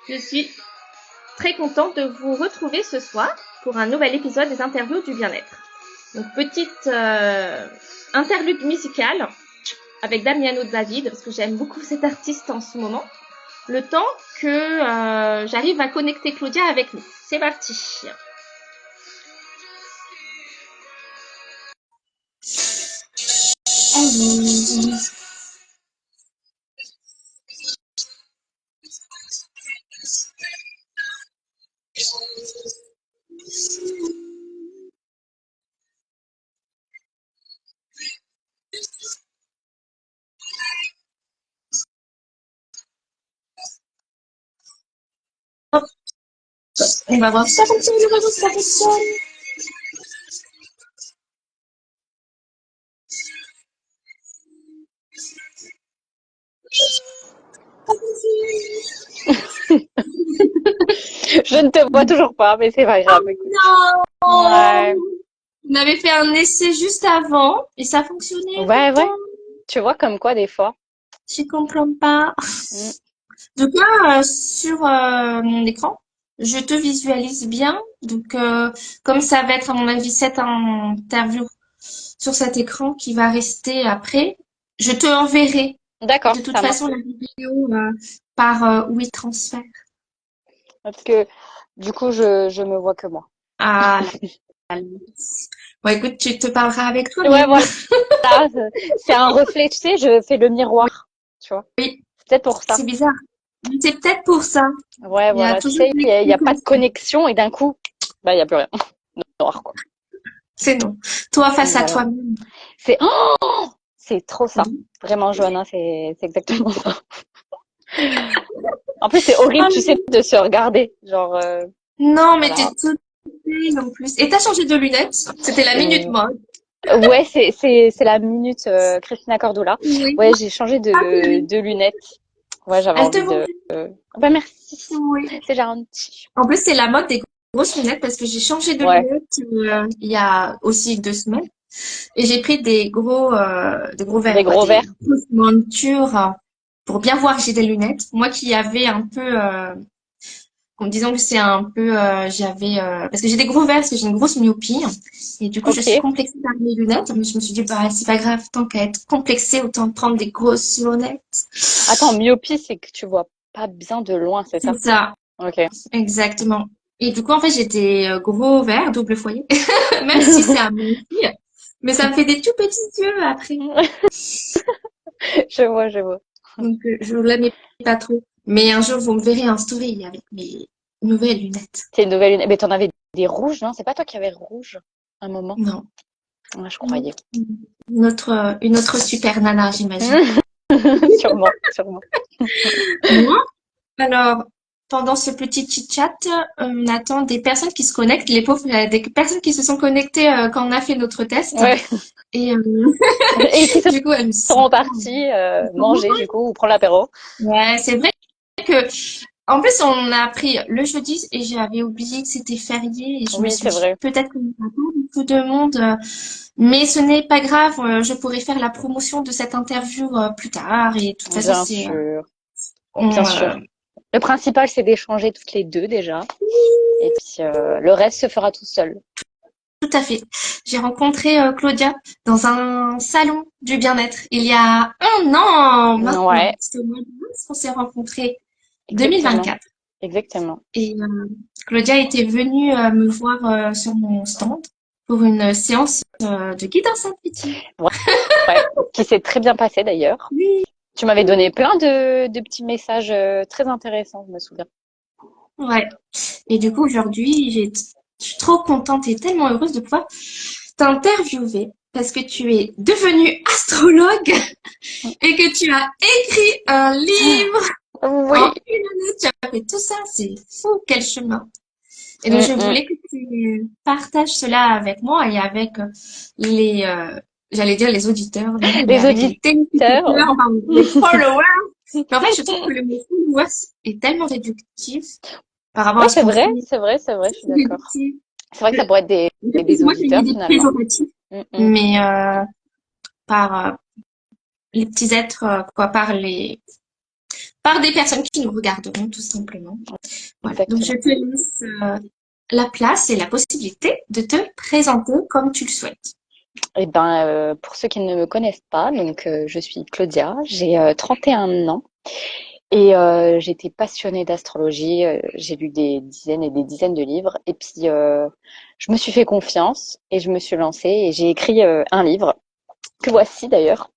Je suis très contente de vous retrouver ce soir pour un nouvel épisode des interviews du bien-être. Donc petite interlude musicale avec Damiano David parce que j'aime beaucoup cet artiste en ce moment. Le temps que j'arrive à connecter Claudia avec nous. C'est parti. Allez. On va voir si ça fonctionne, on va voir si ça fonctionne. Je ne te vois toujours pas, mais c'est pas grave. Écoute. Non. Ouais. On avait fait un essai juste avant et ça fonctionnait. Ouais. Tu vois comme quoi des fois. Je comprends pas. Donc là, sur mon écran, je te visualise bien. Donc, comme ça va être à mon avis cette interview sur cet écran qui va rester après, je te enverrai D'accord, de toute ça marche. façon la vidéo par WeTransfer. Parce que du coup, je me vois que moi. Ah là là. Bon, écoute, tu te parleras avec Ouais, toi-même. voilà. C'est un reflet, tu sais, je fais le miroir, tu vois. Oui, C'est peut-être pour ça. c'est bizarre. C'est peut-être pour ça. Ouais, Il y a voilà. Tu toujours sais, des il y a trucs pas comme de ça. connexion et d'un coup, bah, il y a plus rien. Noir, quoi. C'est non. Toi face à Voilà. toi-même. C'est trop ça. Oui. Vraiment, Johanna, c'est exactement ça. En plus, c'est horrible, Ah, tu sais, de se regarder. Genre, non, mais t'es voilà. toute belle en plus. Et t'as changé de lunettes? C'était la minute Euh, mode. Ouais, c'est la minute Christina Cordula. Oui. Ouais, j'ai changé Ah, de lunettes. Ouais, j'avais elles te envie vont de. bien. Bah merci. Oui. C'est gentil. En plus, c'est la mode des grosses lunettes parce que j'ai changé de Ouais, lunettes il y a aussi 2 semaines. Et j'ai pris des gros verres, des quoi, gros des verres. grosses montures pour bien voir que j'ai des lunettes. Moi qui avais un peu en me disant que c'est un peu parce que j'ai des gros verres parce que j'ai une grosse myopie et du coup je suis Ok. complexée par mes lunettes mais je me suis dit bah c'est pas grave tant qu'à être complexée autant prendre des grosses lunettes. Attends, myopie, c'est que tu vois pas bien de loin, c'est C'est ça? ça, Ok. exactement. Et du coup en fait j'ai des gros verres double foyer même si c'est un magnifique mais ça me fait des tout petits yeux après Je vois. donc je ne l'aimais pas trop mais un jour vous me verrez en story avec mes nouvelles lunettes. C'est une nouvelle lunette. Mais t'en avais des rouges, non? C'est pas toi qui avais rouge un moment? Non, Ouais, je non. croyais. Une autre super nana j'imagine. Sûrement. Moi, alors, pendant ce petit chit-chat, on attend des personnes qui se connectent, les pauvres, il y a des personnes qui se sont connectées quand on a fait notre test. Ouais. Et Et qui du coup, elles me sont... seront partis manger, du coup, ou prendre l'apéro. Ouais, c'est vrai que, en plus, on a pris le jeudi et j'avais oublié que c'était férié et je me Oui, suis c'est dit, vrai. peut-être qu'on n'a pas beaucoup de monde, mais ce n'est pas grave, je pourrais faire la promotion de cette interview plus tard et de toute façon, Bien c'est... sûr. Bien on, sûr. Le principal, c'est d'échanger toutes les deux déjà. Et puis, le reste se fera tout seul. Tout à fait. J'ai rencontré Claudia dans un salon du bien-être il y a 1 an maintenant. Ouais, C'était au mois de mars qu'on s'est rencontrés, exactement. 2024. Exactement. Et Claudia était venue me voir sur mon stand pour une séance de guidance intuitive. Ouais, ouais. Qui s'est très bien passé d'ailleurs. Oui, Tu m'avais donné plein de petits messages très intéressants, je me souviens. ouais. Et du coup, aujourd'hui, je suis trop contente et tellement heureuse de pouvoir t'interviewer parce que tu es devenue astrologue et que tu as écrit un livre. En Oui. 1 année, tu as fait tout ça, c'est fou, quel chemin. Et donc, Mm, je mm. voulais que tu partages cela avec moi et avec les, j'allais dire les auditeurs, non, mais Les avec les auditeurs. téléspectateurs, enfin, les followers. Mais en fait, je trouve que le mot followers est tellement réductif par rapport Oui, à ce qu'on fait. c'est vrai, je suis C'est d'accord. réductif. C'est vrai que ça pourrait être En fait, des moi, j'ai une auditeurs idée finalement. péjorative, Mm, mm. mais par les petits êtres, quoi, par par des personnes qui nous regarderont, tout simplement. Voilà. Donc, je Exactement. te laisse la place et la possibilité de te présenter comme tu le souhaites. Eh ben, pour ceux qui ne me connaissent pas, donc je suis Claudia, j'ai 31 ans et j'étais passionnée d'astrologie. J'ai lu des dizaines et des dizaines de livres et puis je me suis fait confiance et je me suis lancée et j'ai écrit un livre que voici d'ailleurs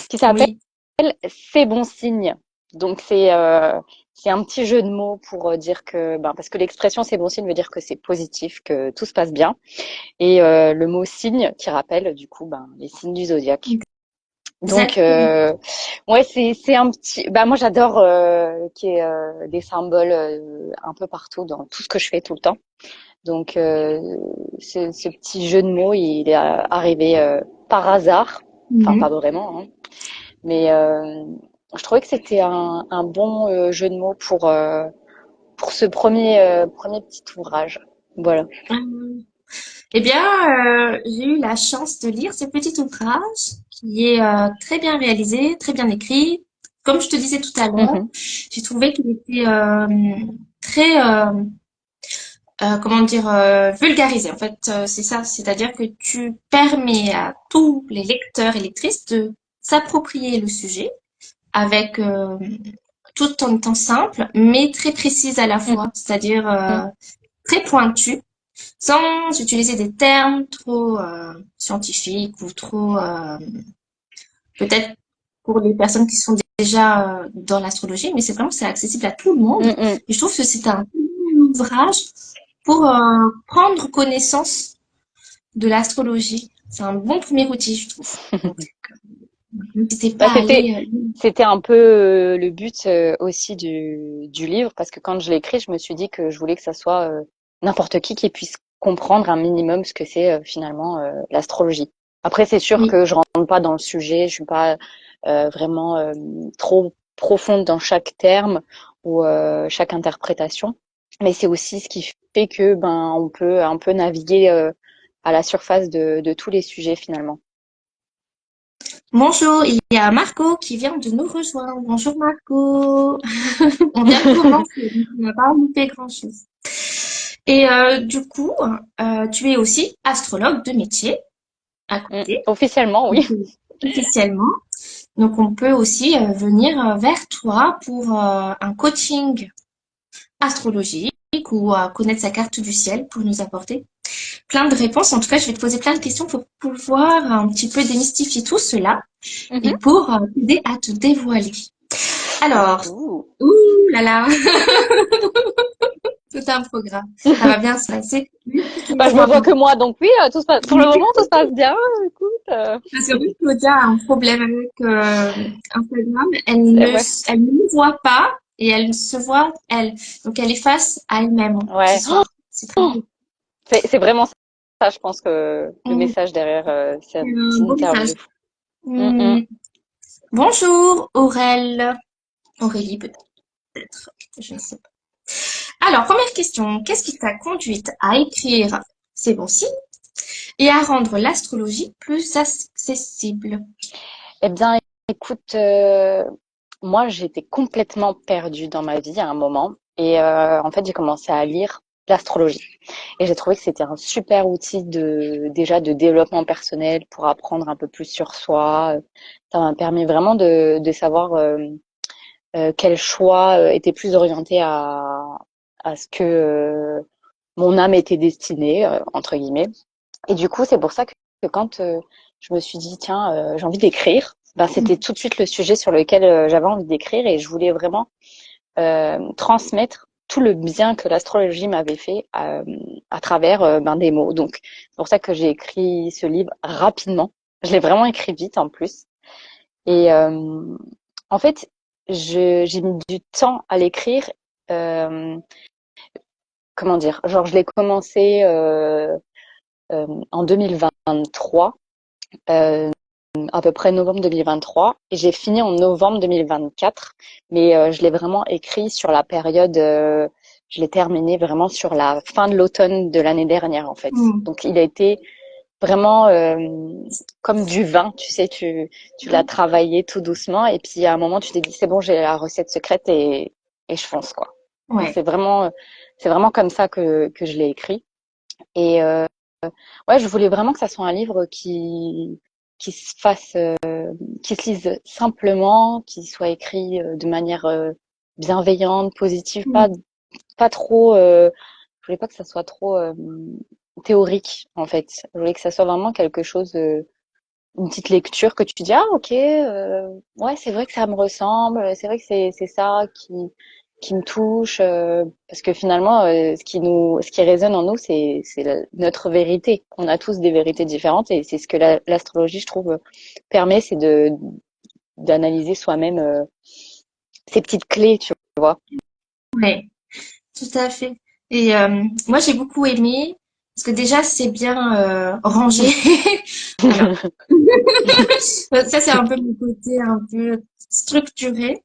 qui s'appelle Oui. C'est bon signe. Donc c'est un petit jeu de mots pour dire que parce que l'expression c'est bon signe veut dire que c'est positif, que tout se passe bien. Et le mot signe qui rappelle du coup les signes du zodiaque. Donc Exactement. ouais c'est un petit moi j'adore qu'il y ait des symboles un peu partout dans tout ce que je fais tout le temps. Donc ce petit jeu de mots il est arrivé par hasard, enfin pas Mhm. vraiment hein. Mais je trouvais que c'était un bon jeu de mots pour ce premier petit ouvrage. Voilà. Eh bien, j'ai eu la chance de lire ce petit ouvrage qui est très bien réalisé, très bien écrit. Comme je te disais tout à l'heure, Mhm. j'ai trouvé qu'il était très, comment dire, vulgarisé. En fait, c'est ça. C'est-à-dire que tu permets à tous les lecteurs et lectrices de s'approprier le sujet avec tout en étant simple, mais très précise à la fois. C'est-à-dire Mhm. très pointu sans utiliser des termes trop scientifiques ou trop peut-être pour les personnes qui sont déjà dans l'astrologie, mais c'est accessible à tout le monde. Mhm. Et je trouve que c'est un bon ouvrage pour prendre connaissance de l'astrologie. C'est un bon premier outil, je trouve. Donc, n'hésitez Bah, pas à aller. c'était un peu le but aussi du livre, parce que quand je l'ai écrit, je me suis dit que je voulais que ça soit n'importe qui puisse comprendre un minimum ce que c'est finalement l'astrologie. Après, c'est sûr Oui. que je rentre pas dans le sujet, je suis pas vraiment trop profonde dans chaque terme ou chaque interprétation, mais c'est aussi ce qui fait que on peut un peu naviguer à la surface de tous les sujets finalement. Bonjour, il y a Marco qui vient de nous rejoindre. Bonjour Marco. On vient de commencer, donc on n'a pas loupé grand-chose. Et du coup, tu es aussi astrologue de métier à côté, Officiellement, donc, oui. officiellement. Donc, on peut aussi venir vers toi pour un coaching astrologique ou connaître sa carte du ciel pour nous apporter plein de réponses. En tout cas, je vais te poser plein de questions pour pouvoir un petit peu démystifier tout cela et Mhm. pour t'aider à te dévoiler. Alors, Ouh. ouh là là, tout un programme. Ça va bien se passer. Je me Laisse-moi vois que moi, donc oui, tout se passe, pour le moment, tout se passe bien. Écoute, Parce que oui, Claudia a un problème avec Instagram. ouais, Elle ne me voit pas et elle se voit elle. Donc elle est face à elle-même ce ouais. soir. C'est très Oh, beau. c'est vraiment ça, je pense que le Mm. message derrière C'est cette un beau message. interview. Mm, mm. Mm. Bonjour Aurélie peut-être. Je ne sais pas. Alors, première question. Qu'est-ce qui t'a conduite à écrire C'est bon signe et à rendre l'astrologie plus accessible? Eh bien, écoute, moi, j'étais complètement perdue dans ma vie à un moment, et en fait, j'ai commencé à lire l'astrologie. Et j'ai trouvé que c'était un super outil déjà de développement personnel pour apprendre un peu plus sur soi. Ça m'a permis vraiment de savoir quel choix était plus orienté à ce que mon âme était destinée, entre guillemets. Et du coup, c'est pour ça que quand je me suis dit, tiens, j'ai envie d'écrire, c'était tout de suite le sujet sur lequel j'avais envie d'écrire, et je voulais vraiment transmettre tout le bien que l'astrologie m'avait fait à travers des mots. Donc, c'est pour ça que j'ai écrit ce livre rapidement. Je l'ai vraiment écrit vite en plus. Et en fait, j'ai mis du temps à l'écrire. Euh, comment dire? Genre, je l'ai commencé en 2023, euh, à peu près novembre 2023, et j'ai fini en novembre 2024. Mais je l'ai vraiment écrit sur la période. Je l'ai terminé vraiment sur la fin de l'automne de l'année dernière, en fait. Mm. Donc, il a été vraiment comme du vin, tu sais, tu l'as travaillé tout doucement et puis à un moment tu t'es dit c'est bon, j'ai la recette secrète et je fonce quoi. Donc Ouais. c'est vraiment comme ça que je l'ai écrit et ouais, je voulais vraiment que ça soit un livre qui se fasse qui se lise simplement, qui soit écrit de manière bienveillante, positive, Mm. pas trop je voulais pas que ça soit trop théorique en fait. Je voulais que ça soit vraiment quelque chose, une petite lecture que tu dis ah ok, ouais c'est vrai que ça me ressemble, c'est vrai que c'est ça qui me touche parce que finalement ce qui résonne en nous c'est notre vérité. On a tous des vérités différentes et c'est ce que l'astrologie je trouve permet, c'est de d'analyser soi-même ces petites clés, tu vois. Ouais, tout à fait. Et moi, j'ai beaucoup aimé parce que déjà, c'est bien rangé. Alors, ça, c'est un peu mon côté un peu structuré.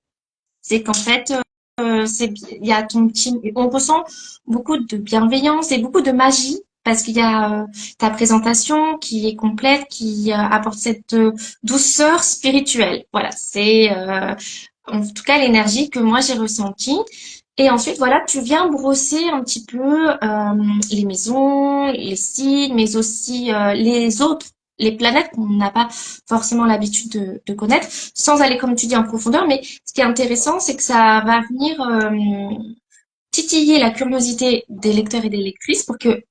C'est qu'en fait, il y a ton team, et on ressent beaucoup de bienveillance et beaucoup de magie parce qu'il y a ta présentation qui est complète, qui apporte cette douceur spirituelle. Voilà, c'est en tout cas l'énergie que moi j'ai ressentie. Et ensuite, voilà, tu viens brosser un petit peu les maisons, les signes, mais aussi les autres, les planètes qu'on n'a pas forcément l'habitude de connaître, sans aller, comme tu dis, en profondeur. Mais ce qui est intéressant, c'est que ça va venir titiller la curiosité des lecteurs et des lectrices pour que,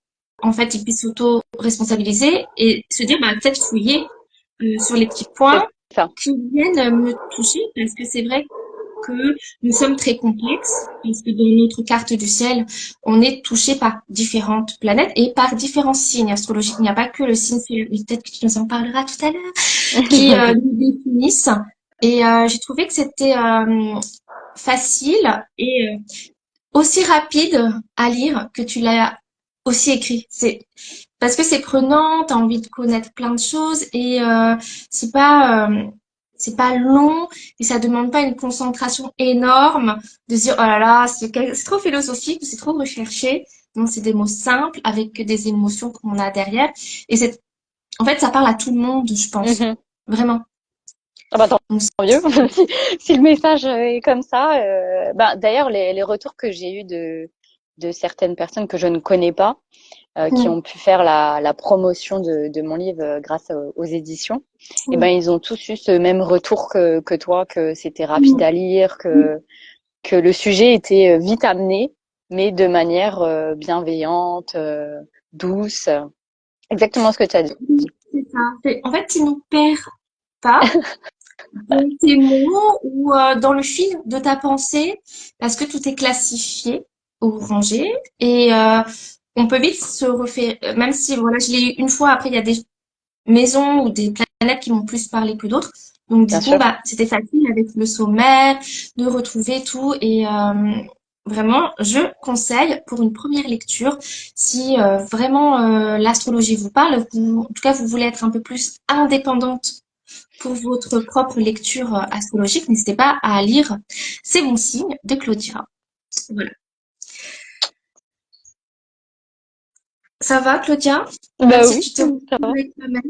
en fait, ils puissent s'auto-responsabiliser et se dire, bah, peut-être fouiller sur les petits C'est points ça. qui viennent me toucher, parce que c'est vrai que nous sommes très complexes, parce que dans notre carte du ciel, on est touché par différentes planètes et par différents signes astrologiques. Il n'y a pas que le signe solaire, mais peut-être que tu nous en parleras tout à l'heure, qui nous définissent. Et j'ai trouvé que c'était facile et aussi rapide à lire que tu l'as aussi écrit. C'est parce que c'est prenant, t'as envie de connaître plein de choses et c'est pas long et ça demande pas une concentration énorme de se dire oh là là c'est trop philosophique, c'est trop recherché. Non, c'est des mots simples avec des émotions qu'on a derrière et c'est en fait ça parle à tout le monde, je pense. Mhm. Vraiment. Ah bah tant Donc, mieux. Si le message est comme ça. Bah, d'ailleurs, les retours que j'ai eus de certaines personnes que je ne connais pas, qui mm, ont pu faire la promotion de mon livre grâce aux éditions, et ben mm, ils ont tous eu ce même retour que toi, que c'était rapide mm, à lire, mm, que le sujet était vite amené, mais de manière bienveillante, douce. Exactement ce que tu as dit. c'est ça. En fait, tu nous perds pas dans tes mots ou dans le fil de ta pensée, parce que tout est classifié ou rangé, et on peut vite se refaire, même si voilà, je l'ai eu une fois, après il y a des maisons ou des planètes qui m'ont plus parlé que d'autres, donc du Bien coup, sûr. bah, c'était facile avec le sommaire de retrouver tout, et vraiment, je conseille pour une première lecture, si vraiment l'astrologie vous parle, en tout cas vous voulez être un peu plus indépendante pour votre propre lecture astrologique, n'hésitez pas à lire C'est bon signe de Claudia. Voilà. Ça va, Claudia? Même Bah si oui, tu te ça retrouves va. avec toi-même.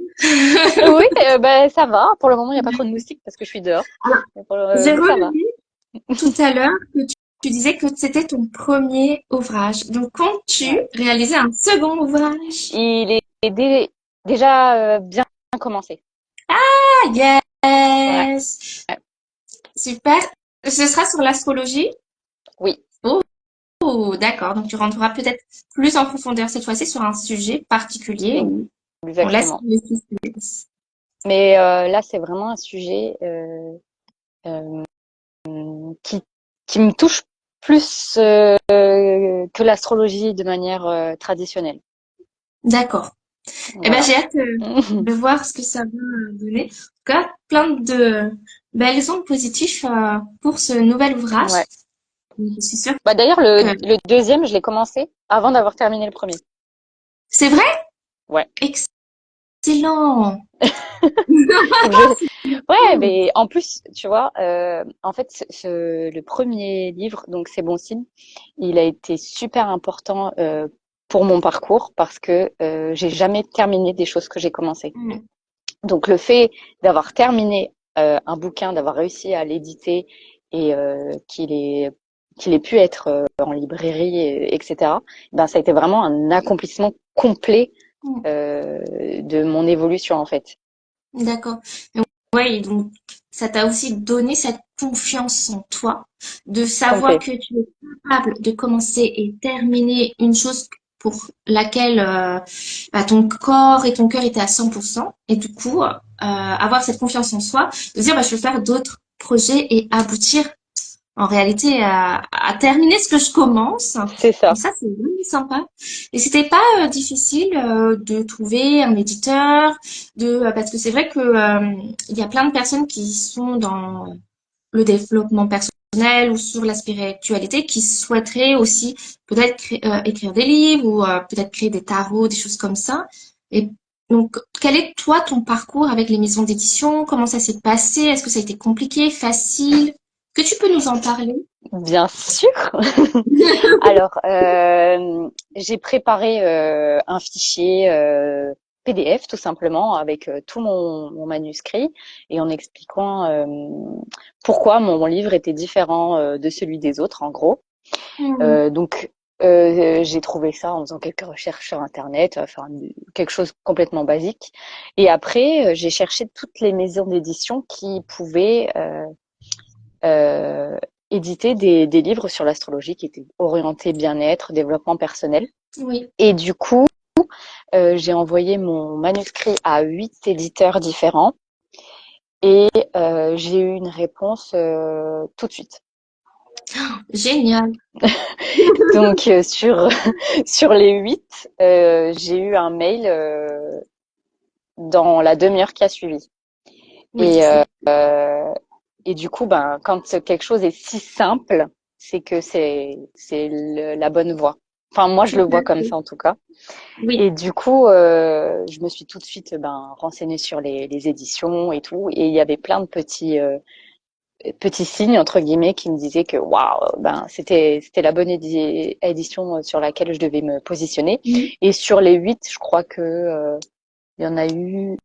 Oui, bah ça va. Pour le moment, il n'y a pas trop de moustiques parce que je suis dehors. Alors, j'ai Mais ça va. relevé tout à l'heure que tu disais que c'était ton premier ouvrage. Donc, comptes-tu Ouais. réaliser un second ouvrage? Il est déjà bien commencé. Ah, Ouais. yes! Ouais. Super. Ce sera sur l'astrologie? Oui, Oh, d'accord. Donc, tu rentreras peut-être plus en profondeur cette fois-ci sur un sujet particulier e- où on laisse exactement. le suspense. Mais là, c'est vraiment un sujet euh, qui, qui me touche plus que l'astrologie de manière traditionnelle. D'accord. Eh ben, Voilà. j'ai hâte de voir ce que ça va donner. En tout cas, plein de belles ondes positives pour ce nouvel ouvrage. Ouais. Je suis sûre Bah, d'ailleurs, que le deuxième, je l'ai commencé avant d'avoir terminé le premier. c'est vrai. Ouais. Excellent. Donc ouais, mais en plus, tu vois, en fait, le premier livre, donc C'est bon signe, il a été super important pour mon parcours parce que j'ai jamais terminé des choses que j'ai commencées. Mm. Donc le fait d'avoir terminé un bouquin, d'avoir réussi à l'éditer et qu'il ait pu être en librairie, etc. Ben ça a été vraiment un accomplissement complet Mm. de mon évolution en fait. D'accord. Ouais, et donc ça t'a aussi donné cette confiance en toi, de savoir Complet. que tu es capable de commencer et terminer une chose pour laquelle bah, ton corps et ton cœur étaient à 100%. Et du coup, avoir cette confiance en soi, de dire bah, je vais faire d'autres projets et aboutir en réalité à terminer ce que je commence. C'est Donc ça. ça, c'est vraiment sympa. Et c'était pas difficile de trouver un éditeur, parce que c'est vrai que il y a plein de personnes qui sont dans le développement personnel ou sur la spiritualité qui souhaiteraient aussi peut-être écrire des livres ou peut-être créer des tarots, des choses comme ça. Et donc, quel est toi ton parcours avec les maisons d'édition? Comment ça s'est passé? Est-ce que ça a été compliqué, facile? Que tu peux nous en parler? Bien sûr. Alors, j'ai préparé un fichier PDF tout simplement avec tout mon manuscrit et en expliquant pourquoi mon livre était différent de celui des autres, en gros. Hmm. Donc, j'ai trouvé ça en faisant quelques recherches sur Internet, enfin quelque chose complètement basique. Et après, j'ai cherché toutes les maisons d'édition qui pouvaient euh, éditer des livres sur l'astrologie qui étaient orientés bien-être, développement personnel. Oui. Et du coup, j'ai envoyé mon manuscrit à 8 éditeurs différents et j'ai eu une réponse tout de suite. Génial. Donc sur les 8, j'ai eu un mail dans la demi-heure qui a suivi. Oui, Et c'est et du coup, ben quand quelque chose est si simple, c'est que c'est la bonne voie. Enfin, moi, je tout le à vois comme fait. ça en tout cas. Oui, Et du coup, je me suis tout de suite renseignée sur les éditions et tout. Et il y avait plein de petits signes entre guillemets qui me disaient que waouh, ben c'était la bonne édition sur laquelle je devais me positionner. mhm. Et sur les 8, je crois que il y en a eu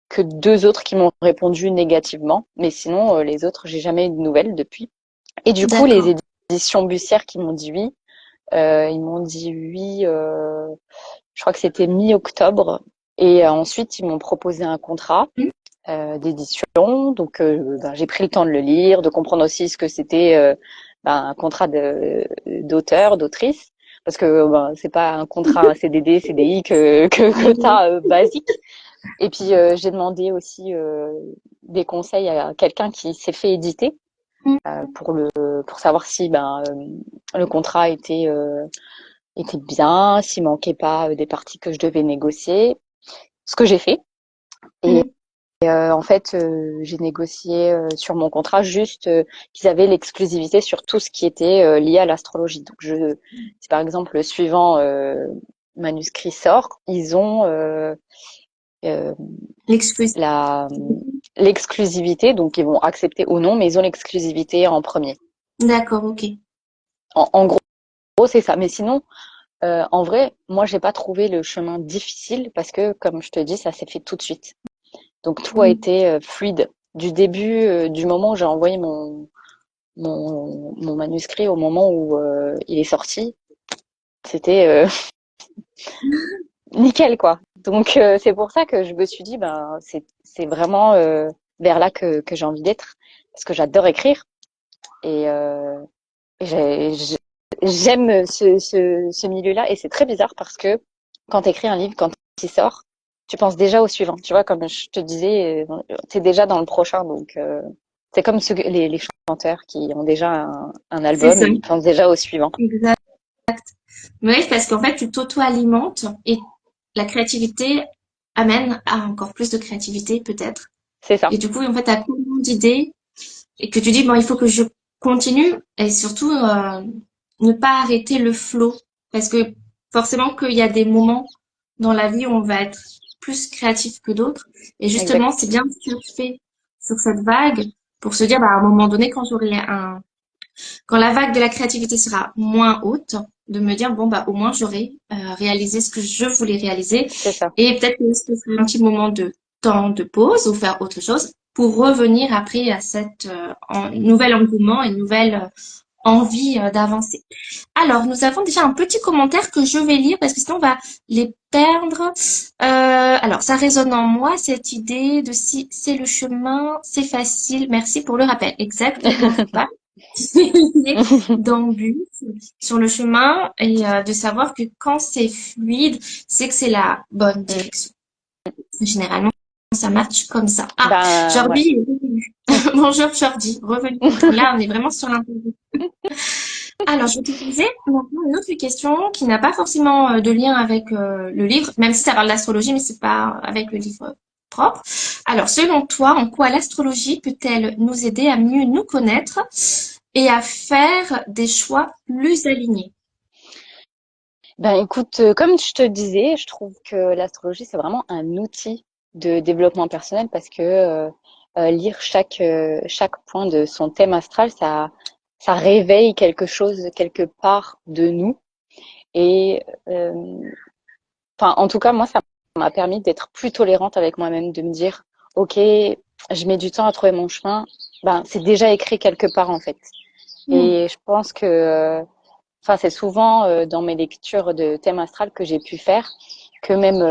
que 2 autres qui m'ont répondu négativement. Mais sinon, les autres, j'ai jamais eu de nouvelles depuis. Et du coup, les D'accord. éditions Bussière qui m'ont dit oui, ils m'ont dit oui. Je crois que c'était mi-octobre. Et ensuite, ils m'ont proposé un contrat Mhm. d'édition. Donc, ben, j'ai pris le temps de le lire, de comprendre aussi ce que c'était ben, un contrat d'auteur, d'autrice. Parce que ben, c'est pas un contrat, un CDD, CDI que tu Mhm. as basique. Et puis, j'ai demandé aussi des conseils à quelqu'un qui s'est fait éditer pour savoir si ben, le contrat était bien, s'il manquait pas des parties que je devais négocier, ce que j'ai fait. Et Mhm. en fait, j'ai négocié sur mon contrat juste qu'ils avaient l'exclusivité sur tout ce qui était lié à l'astrologie. Donc, si par exemple le suivant manuscrit sort, ils ont euh, L'excuse. la l'exclusivité, donc ils vont accepter ou non, mais ils ont l'exclusivité en premier. D'accord, ok. En gros, c'est ça. Mais sinon, en vrai, moi, j'ai pas trouvé le chemin difficile parce que, comme je te dis, ça s'est fait tout de suite. Donc tout a Mhm. été fluide du début, du moment où j'ai envoyé mon manuscrit au moment où il est sorti. C'était nickel quoi. Donc c'est pour ça que je me suis dit ben c'est vraiment vers là que j'ai envie d'être parce que j'adore écrire et j'aime ce milieu-là et c'est très bizarre parce que quand tu écris un livre, quand il sort, tu penses déjà au suivant. Tu vois, comme je te disais, tu es déjà dans le prochain. Donc, c'est comme les chanteurs qui ont déjà un C'est album, ça. ils pensent déjà au suivant. Exact. Oui, parce qu'en fait, tu t'auto-alimentes et la créativité amène à encore plus de créativité, peut-être. C'est ça, Et du coup, en fait, tu as tellement d'idées et que tu dis, bon, il faut que je continue et surtout, ne pas arrêter le flow. Parce que forcément qu'il y a des moments dans la vie où on va être plus créatif que d'autres. Et exact. justement, c'est bien de surfer sur cette vague pour se dire, bah, à un moment donné, quand j'aurai un quand la vague de la créativité sera moins haute, de me dire, bon, bah, au moins, j'aurai réalisé ce que je voulais réaliser. C'est ça. Et peut-être que ce sera un petit moment de temps de pause ou faire autre chose pour revenir après à cette nouvel engouement et nouvelle envie d'avancer. Alors, nous avons déjà un petit commentaire que je vais lire parce que sinon on va les perdre. Alors, ça résonne en moi, cette idée de si c'est le chemin, c'est facile. Merci pour le rappel. Exactement ça. D'embûches sur le chemin et de savoir que quand c'est fluide, c'est que c'est la bonne direction. Généralement, ça match comme ça. Ah, Ben, ouais. Jordi est revenu. Bonjour Jordi, revenu. Là, on est vraiment sur l'interview. Alors, je vais te poser maintenant une autre question qui n'a pas forcément de lien avec le livre, même si ça parle d'astrologie, mais c'est pas avec le livre propre. Alors, selon toi, en quoi l'astrologie peut-elle nous aider à mieux nous connaître et à faire des choix plus alignés? Ben écoute, comme je te disais, je trouve que l'astrologie, c'est vraiment un outil de développement personnel parce que lire chaque point de son thème astral, ça réveille quelque chose quelque part de nous. Et enfin, en tout cas, moi, ça m'a permis d'être plus tolérante avec moi-même, de me dire, OK, je mets du temps à trouver mon chemin. Ben, c'est déjà écrit quelque part, en fait. Hmm. Et je pense que enfin, c'est souvent dans mes lectures de thème astral que j'ai pu faire que même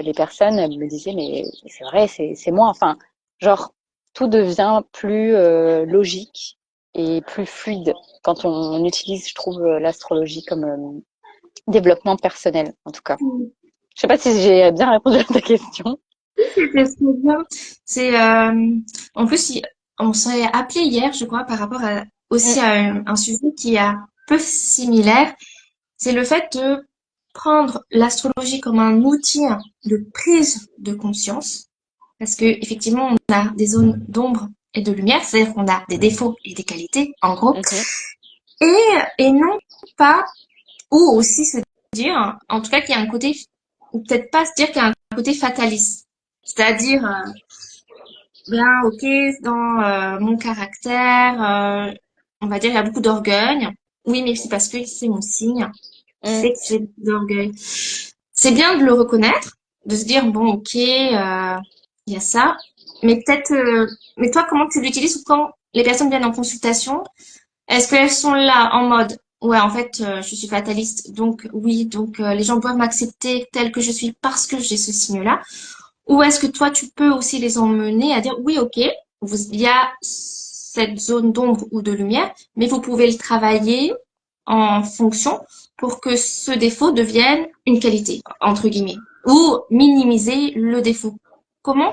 les personnes elles me disaient mais c'est vrai, c'est moi. Enfin, genre tout devient plus logique et plus fluide quand on utilise, je trouve, l'astrologie comme développement personnel, en tout cas. Je sais pas si j'ai bien répondu à ta question. C'était trop bien. C'est en plus on s'est appelé hier, je crois, par rapport à aussi Mm, à un sujet qui est un peu similaire. C'est le fait de prendre l'astrologie comme un outil de prise de conscience, parce que effectivement, on a des zones d'ombre et de lumière, c'est-à-dire qu'on a des défauts et des qualités, en gros, mhm, et non pas, ou aussi se dire, en tout cas, qu'il y a un côté, ou peut-être pas se dire qu'il y a un côté fataliste, c'est-à-dire, bien, ok, dans mon caractère, on va dire, il y a beaucoup d'orgueil. Oui, mais c'est parce que c'est mon signe qui mm. fait que j'ai beaucoup d'orgueil. C'est bien de le reconnaître, de se dire, bon, ok, il y a ça, mais peut-être, mais toi, comment tu l'utilises ou quand les personnes viennent en consultation, est-ce qu'elles sont là en mode, ouais, en fait, je suis fataliste, donc oui, donc les gens doivent m'accepter telle que je suis parce que j'ai ce signe-là, ou est-ce que toi, tu peux aussi les emmener à dire, oui, ok, il y a cette zone d'ombre ou de lumière, mais vous pouvez le travailler en fonction pour que ce défaut devienne une qualité, entre guillemets, ou minimiser le défaut. Comment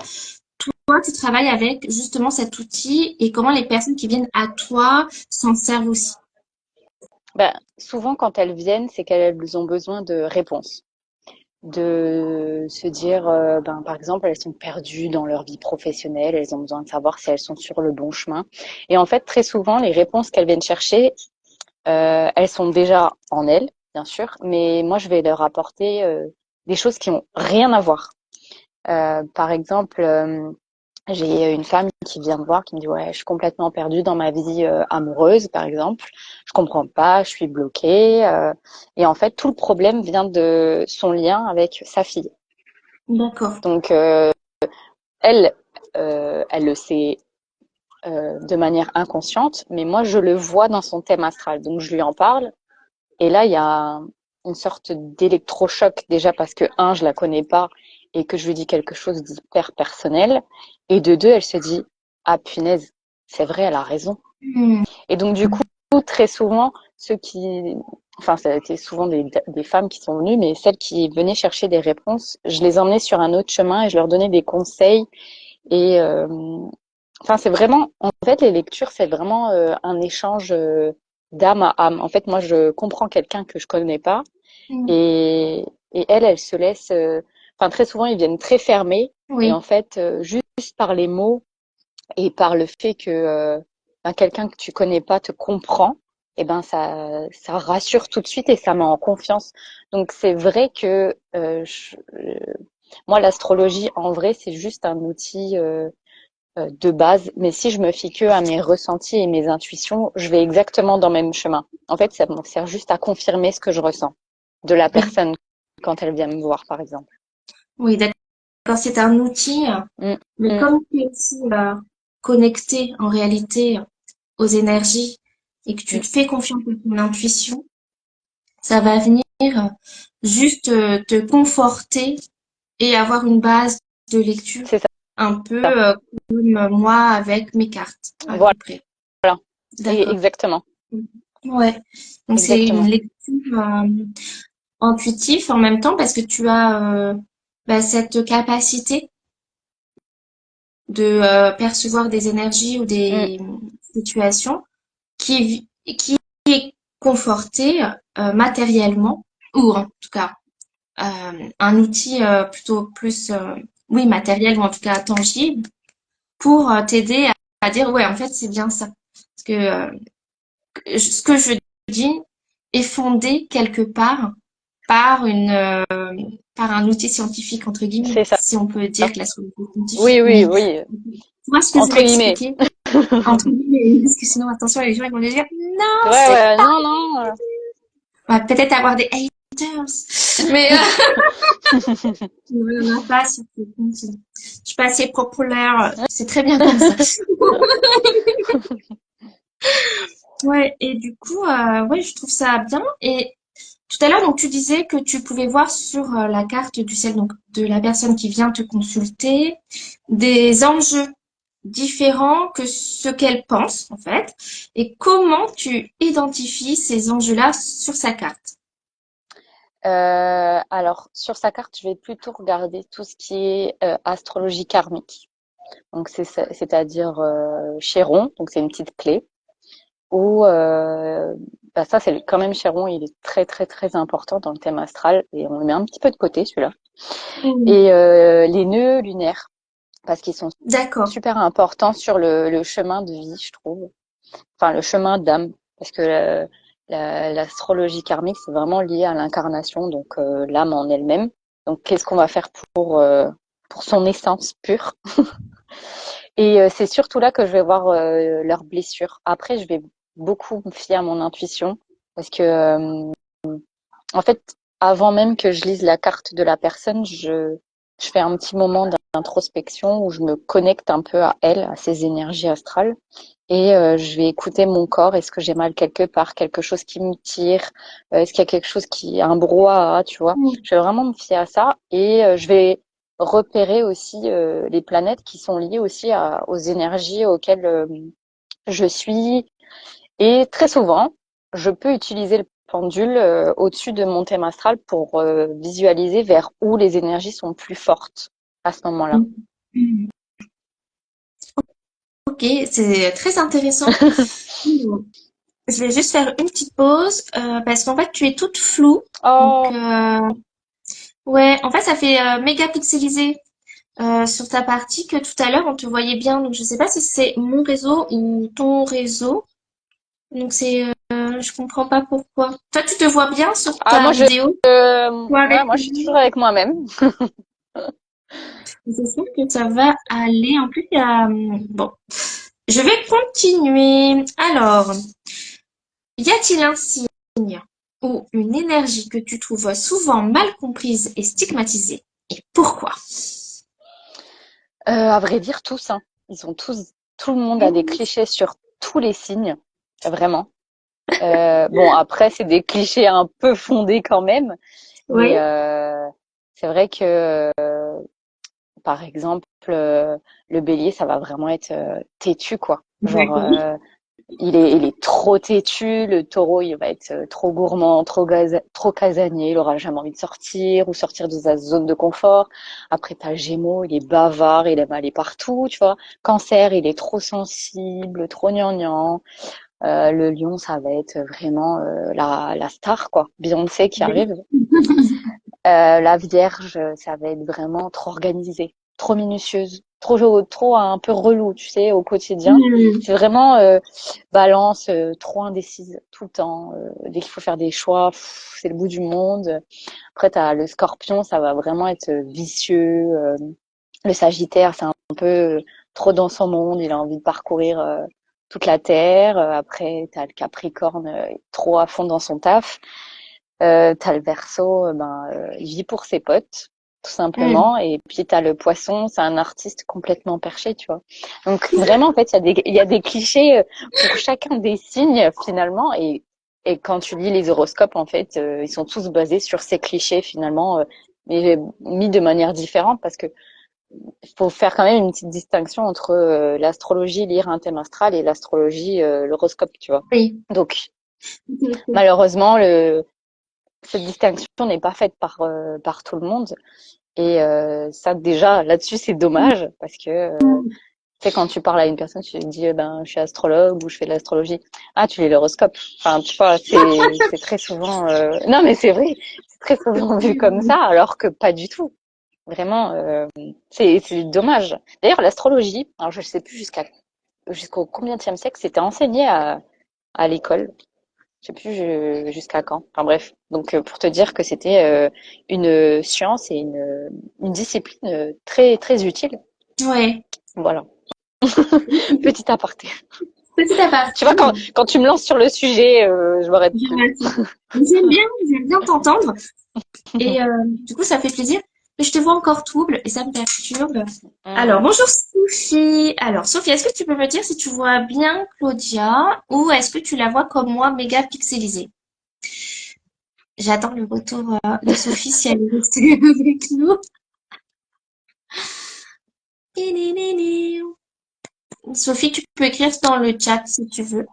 toi, tu travailles avec justement cet outil et comment les personnes qui viennent à toi s'en servent aussi? Ben, souvent, quand elles viennent, c'est qu'elles ont besoin de réponses. De se dire, ben, par exemple, elles sont perdues dans leur vie professionnelle, elles ont besoin de savoir si elles sont sur le bon chemin. Et en fait, très souvent, les réponses qu'elles viennent chercher, elles sont déjà en elles, bien sûr, mais moi, je vais leur apporter des choses qui ont rien à voir. Par exemple, j'ai une femme qui vient me voir, qui me dit ouais, je suis complètement perdue dans ma vie amoureuse, par exemple. Je comprends pas, je suis bloquée. Et en fait, tout le problème vient de son lien avec sa fille. D'accord. Donc elle, elle le sait de manière inconsciente, mais moi je le vois dans son thème astral. Donc je lui en parle. Et là, il y a une sorte d'électrochoc déjà parce que je la connais pas et que je lui dis quelque chose d'hyper personnel. Et de deux, elle se dit ah punaise, c'est vrai, elle a raison. Hmm. Et donc du coup, très souvent, ceux qui, enfin, ça a été souvent des femmes qui sont venues, mais celles qui venaient chercher des réponses, je les emmenais sur un autre chemin et je leur donnais des conseils. Et enfin, c'est vraiment, en fait, les lectures, c'est vraiment un échange d'âme à âme. En fait, moi, je comprends quelqu'un que je connais pas Hmm. et, et elle se laisse. Enfin, très souvent, ils viennent très fermés et Oui. en fait, juste par les mots et par le fait que ben, quelqu'un que tu connais pas te comprend, et ben ça rassure tout de suite et ça met en confiance. Donc c'est vrai que moi l'astrologie en vrai c'est juste un outil de base. Mais si je me fie que à mes ressentis et mes intuitions, je vais exactement dans le même chemin. En fait, ça me sert juste à confirmer ce que je ressens de la Oui, personne quand elle vient me voir, par exemple. oui, d'accord. C'est un outil, Mm, mais mm, comme tu es aussi connecté en réalité aux énergies et que tu mm. te fais confiance à ton intuition, ça va venir juste te conforter et avoir une base de lecture C'est un ça. peu comme moi avec mes cartes, à Voilà. peu près. Et D'accord. exactement. Ouais. Donc c'est une Exactement. lecture intuitive en même temps parce que tu as cette capacité de percevoir des énergies ou Mm, des situations qui est confortée matériellement ou en tout cas un outil plutôt plus oui matériel ou en tout cas tangible pour t'aider à dire ouais en fait c'est bien ça parce que ce que je dis est fondé quelque part par une par un outil scientifique entre guillemets c'est ça. si on peut dire que la science est scientifique Oui, oui, mais oui. tu vois ce que je Entre vais guillemets. expliquer entre guillemets parce que sinon attention les gens ils vont me dire non Ouais, c'est ouais. pas Non, non. on va peut-être avoir des haters mais il n'y en a pas si je suis pas assez populaire c'est très bien comme ça. Ouais, et du coup, ouais, je trouve ça bien. Et tout à l'heure, donc, tu disais que tu pouvais voir sur la carte du ciel, donc, de la personne qui vient te consulter, des enjeux différents que ce qu'elle pense, en fait. Et comment tu identifies ces enjeux-là sur sa carte? Alors, sur sa carte, je vais plutôt regarder tout ce qui est astrologie karmique. Donc, c'est-à-dire Chéron, donc c'est une petite clé. Ou bah ça, c'est quand même Chéron, il est très très très important dans le thème astral et on le met un petit peu de côté celui-là. Hmm. Et les nœuds lunaires, parce qu'ils sont D'accord. super importants sur le chemin de vie, je trouve. Enfin, le chemin d'âme, parce que l'astrologie karmique, c'est vraiment lié à l'incarnation, donc l'âme en elle-même. Donc, qu'est-ce qu'on va faire pour son essence pure? Et c'est surtout là que je vais voir leurs blessures. Après, je vais beaucoup me fier à mon intuition, parce que en fait, avant même que je lise la carte de la personne, je fais un petit moment d'introspection où je me connecte un peu à elle, à ses énergies astrales. Et je vais écouter mon corps. Est-ce que j'ai mal quelque part, quelque chose qui me tire, est-ce qu'il y a quelque chose un brouhaha, tu vois. Hmm. Je vais vraiment me fier à ça et je vais repérer aussi les planètes qui sont liées aussi aux énergies auxquelles je suis. Et très souvent, je peux utiliser le pendule au-dessus de mon thème astral pour visualiser vers où les énergies sont plus fortes à ce moment-là. Hmm. Ok, c'est très intéressant. Hmm. Je vais juste faire une petite pause parce qu'en fait, tu es toute floue. Donc, Oh, ouais, en fait, ça fait méga pixelisé sur ta partie que tout à l'heure, on te voyait bien. Donc, je sais pas si c'est mon réseau ou ton réseau. Donc, je comprends pas pourquoi. Toi, tu te vois bien sur ah ta moi vidéo ou ouais, avec moi je suis toujours avec moi-même. c'est sûr que ça va aller. En plus, il y a... Bon, je vais continuer. Alors, y a-t-il un signe ou une énergie que tu trouves souvent mal comprise et stigmatisée? Et pourquoi? À vrai dire, tous, hein. Ils ont tous, tout le monde a des clichés sur tous les signes, vraiment. Bon, après, c'est des clichés un peu fondés quand même, mais Oui, c'est vrai que, par exemple, le bélier, ça va vraiment être têtu, quoi. Genre, d'accord. il est trop têtu. Le taureau, il va être trop gourmand, trop casanier. Il aura jamais envie de sortir ou sortir de sa zone de confort. Après, t'as le Gémeaux, il est bavard, il aime aller partout, tu vois. Cancer, il est trop sensible, trop gnangnan. Le Lion, ça va être vraiment la star, quoi. Beyoncé qui arrive. La Vierge, ça va être vraiment trop organisée, trop minutieuse, trop un peu relou, tu sais, au quotidien. Hmm. C'est vraiment Balance, trop indécise tout le temps. Dès qu'il faut faire des choix, c'est le bout du monde. Après, t'as le Scorpion, ça va vraiment être vicieux. Le Sagittaire, c'est un peu trop dans son monde, il a envie de parcourir toute la Terre. Après, t'as le Capricorne trop à fond dans son taf. T'as le Verseau, il vit pour ses potes, tout Hmm. simplement. Et puis t'as le Poisson, c'est un artiste complètement perché, tu vois. Donc vraiment, en fait, il y a des clichés pour chacun des signes finalement. Et quand tu lis les horoscopes, en fait, ils sont tous basés sur ces clichés finalement, mais mis de manière différente parce que il faut faire quand même une petite distinction entre l'astrologie, lire un thème astral et l'astrologie, l'horoscope, tu vois. Oui. Donc malheureusement, cette distinction n'est pas faite par tout le monde. Et ça, déjà, là-dessus, c'est dommage parce que, tu sais, quand tu parles à une personne, tu lui dis, je suis astrologue ou je fais de l'astrologie. Ah, tu lis l'horoscope. Enfin, tu vois, c'est très souvent, non, mais c'est vrai, c'est très souvent vu comme ça, alors que pas du tout. Vraiment, c'est dommage. D'ailleurs, l'astrologie, alors je sais plus jusqu'au combienième siècle, c'était enseigné à l'école. Je sais plus jusqu'à quand. Enfin bref. Donc pour te dire que c'était une science et une discipline très très utile. Ouais. Voilà. Petit aparté. Petit à Tu vois petit. quand tu me lances sur le sujet, je m'arrête plus. J'aime bien t'entendre. Et du coup, ça fait plaisir. Mais je te vois encore trouble et ça me perturbe. Alors, Hmm. bonjour Sophie. Alors, Sophie, est-ce que tu peux me dire si tu vois bien Claudia ou est-ce que tu la vois comme moi, méga pixelisée? J'attends le retour de Sophie si elle est restée avec nous. Sophie, tu peux écrire dans le chat si tu veux.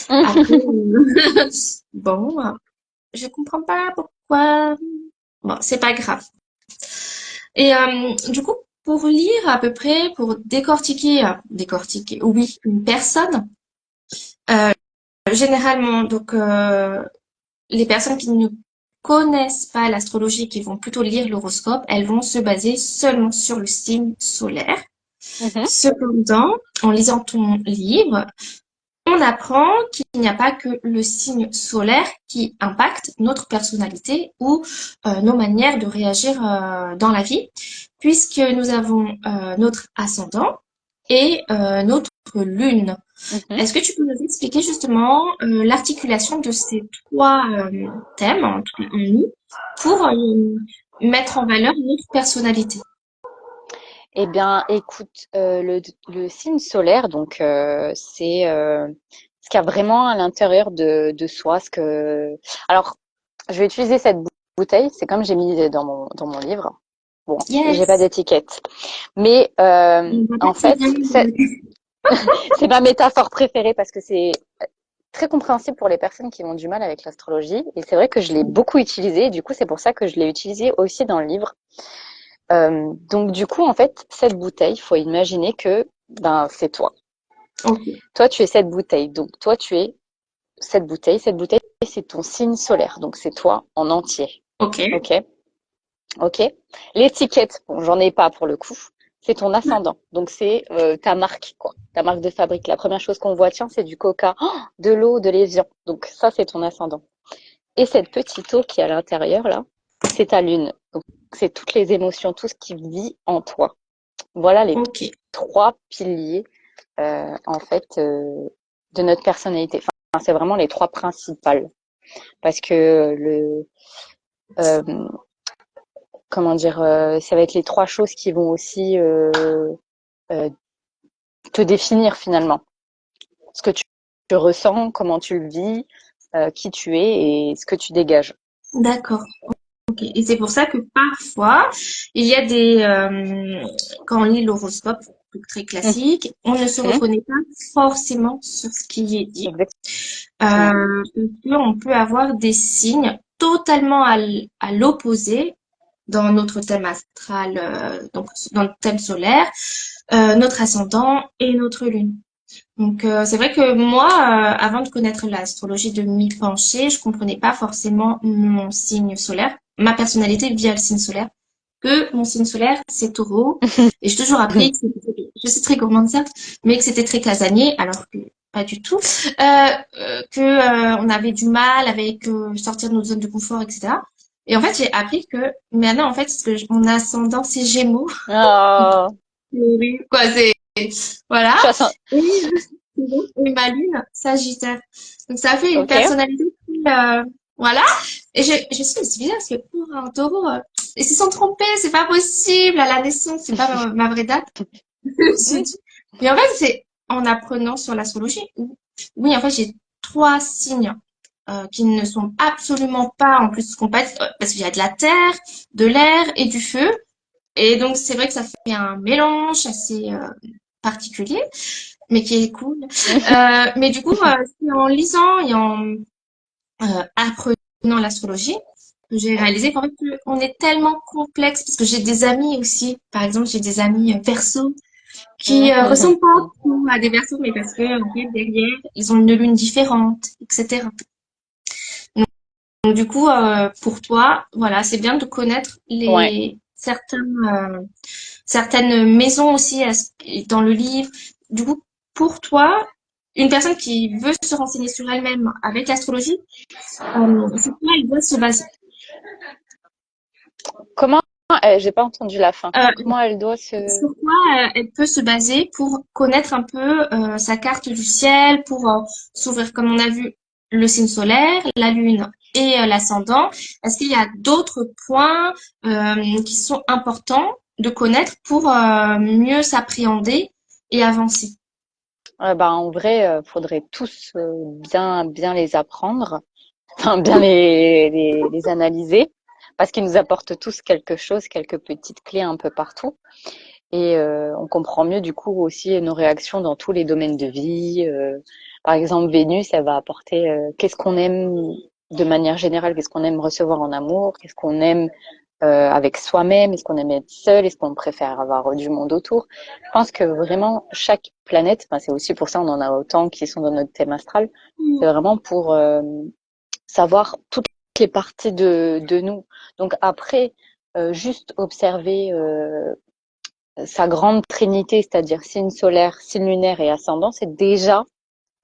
Après, bon, je comprends pas pourquoi. Bon, c'est pas grave. Et du coup, pour lire à peu près, pour décortiquer, oui, une personne, généralement, donc les personnes qui ne connaissent pas l'astrologie, qui vont plutôt lire l'horoscope, elles vont se baser seulement sur le signe solaire. Mhm. Cependant, en lisant ton livre, on apprend qu'il n'y a pas que le signe solaire qui impacte notre personnalité ou nos manières de réagir dans la vie, puisque nous avons notre ascendant et notre lune. Mhm. Est-ce que tu peux nous expliquer justement l'articulation de ces trois thèmes en nous pour mettre en valeur notre personnalité? Eh bien, écoute, le signe solaire, donc c'est ce qu'il y a vraiment à l'intérieur de soi. Alors, je vais utiliser cette bouteille. C'est comme j'ai mis dans mon livre. Bon, j'ai pas Yes, d'étiquette, mais on va pas en très bien. fait, c'est ma métaphore préférée parce que c'est très compréhensible pour les personnes qui ont du mal avec l'astrologie. Et c'est vrai que je l'ai beaucoup utilisé. Du coup, c'est pour ça que je l'ai utilisé aussi dans le livre. Donc du coup, en fait, cette bouteille, il faut imaginer que c'est toi. Ok, Toi, tu es cette bouteille. Donc toi, tu es cette bouteille. Cette bouteille, c'est ton signe solaire. Donc c'est toi en entier. ok, Ok, ok. L'étiquette, bon, j'en ai pas pour le coup. C'est ton ascendant. Donc c'est ta marque, quoi. Ta marque de fabrique. La première chose qu'on voit, tiens, c'est du coca, oh, de l'eau, de l'évian. Donc ça, c'est ton ascendant. Et cette petite eau qui est à l'intérieur là, c'est ta lune. Donc c'est toutes les émotions, tout ce qui vit en toi. Voilà les ok. trois piliers en fait de notre personnalité. Enfin, c'est vraiment les trois principales parce que euh, comment dire, ça va être les trois choses qui vont aussi euh, te définir finalement. Ce que tu ressens, comment tu le vis, qui tu es et ce que tu dégages. D'accord. Ok. Et c'est pour ça que parfois, il y a quand on lit l'horoscope, donc très classique, on ne se Mhm. reconnaît pas forcément sur ce qui est dit. Exactement. Parce on peut avoir des signes totalement à l'opposé dans notre thème astral, donc dans le thème solaire, notre ascendant et notre lune. Donc c'est vrai que moi, avant de connaître l'astrologie, de m'y pencher, je comprenais pas forcément mon signe solaire, ma personnalité via le signe solaire. Que mon signe solaire, c'est Taureau, et j'ai toujours appris que je suis très gourmande certes, mais que c'était très casanier, alors que pas du tout, que on avait du mal avec sortir de notre zone de confort, etc. Et en fait, j'ai appris que maintenant, en fait, mon ascendant, c'est Gémeaux. Oh, Oui. Quoi, voilà. Je suis ascendant. Et ma lune, Sagittaire. Donc ça fait une Ok. personnalité qui, voilà. Et je suis c'est bizarre parce que pour un taureau, ils se sont trompés, c'est pas possible à la naissance, c'est pas ma vraie date. Je me suis dit. Et en fait, c'est en apprenant sur l'astrologie. Oui, en fait, j'ai trois signes qui ne sont absolument pas en plus compatibles parce qu'il y a de la terre, de l'air et du feu. Et donc, c'est vrai que ça fait un mélange assez particulier, mais qui est cool. Mais du coup, c'est en lisant et en apprenant l'astrologie que j'ai réalisé qu'en fait, on est tellement complexe parce que j'ai des amis aussi. Par exemple, j'ai des amis Verseau qui ressemblent pas trop à des Verseaux, mais parce que en fait, derrière, ils ont une lune différente, etc. Donc, du coup, pour toi, voilà, c'est bien de connaître Ouais. les certaines maisons aussi dans le livre. Du coup, pour toi, une personne qui veut se renseigner sur elle-même avec l'astrologie, sur quoi elle doit se baser? Comment? J'ai pas entendu la fin. Euh, Comment elle doit se... sur quoi elle peut se baser pour connaître un peu sa carte du ciel, pour s'ouvrir, comme on a vu, le signe solaire, la lune et l'ascendant. Est-ce qu'il y a d'autres points qui sont importants de connaître pour mieux s'appréhender et avancer? Bah, en vrai, faudrait tous bien les apprendre, enfin bien les analyser, parce qu'ils nous apportent tous quelque chose, quelques petites clés un peu partout. Et on comprend mieux du coup aussi nos réactions dans tous les domaines de vie. Par exemple, Vénus, elle va apporter qu'est-ce qu'on aime de manière générale, qu'est-ce qu'on aime recevoir en amour, qu'est-ce qu'on aime avec soi-même, est-ce qu'on aime être seul, est-ce qu'on préfère avoir du monde autour. Je pense que vraiment chaque planète, c'est aussi pour ça on en a autant qui sont dans notre thème astral, c'est vraiment pour savoir toutes les parties de nous. Donc après, juste observer sa grande trinité, c'est-à-dire signe solaire, signe lunaire et ascendant, c'est déjà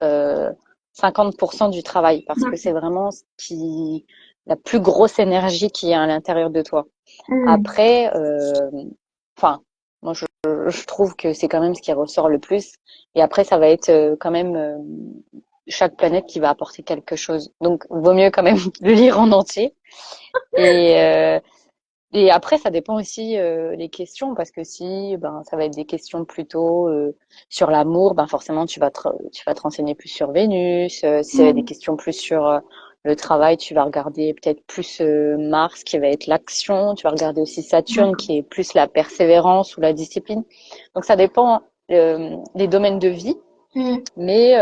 euh, 50% du travail parce que c'est vraiment la plus grosse énergie qui est à l'intérieur de toi. Hmm. Après, enfin, moi je trouve que c'est quand même ce qui ressort le plus. Et après, ça va être quand même chaque planète qui va apporter quelque chose. Donc, vaut mieux quand même le lire en entier. Et et après, ça dépend aussi les questions, parce que si ça va être des questions plutôt sur l'amour, forcément tu vas te renseigner plus sur Vénus. Si ça va être des Hmm. questions plus sur le travail, tu vas regarder peut-être plus Mars qui va être l'action. Tu vas regarder aussi Saturne D'accord. qui est plus la persévérance ou la discipline. Donc ça dépend des domaines de vie. Hmm. Mais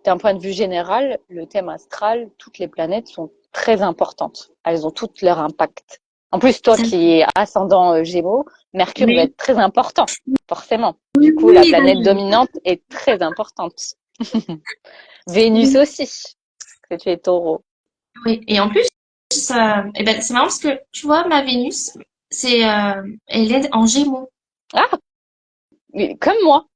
d'un point de vue général, le thème astral, toutes les planètes sont très importantes. Elles ont toutes leur impact. En plus, toi Ça- qui es ascendant Gémeaux, Mercure il va Oui, être très important, forcément. oui, Du coup, la oui, planète d'ailleurs. dominante est très importante. Vénus aussi, parce que tu es taureau. Oui. Et en plus, eh ben, c'est marrant parce que tu vois, ma Vénus, elle est en Gémeaux. Ah, mais comme moi.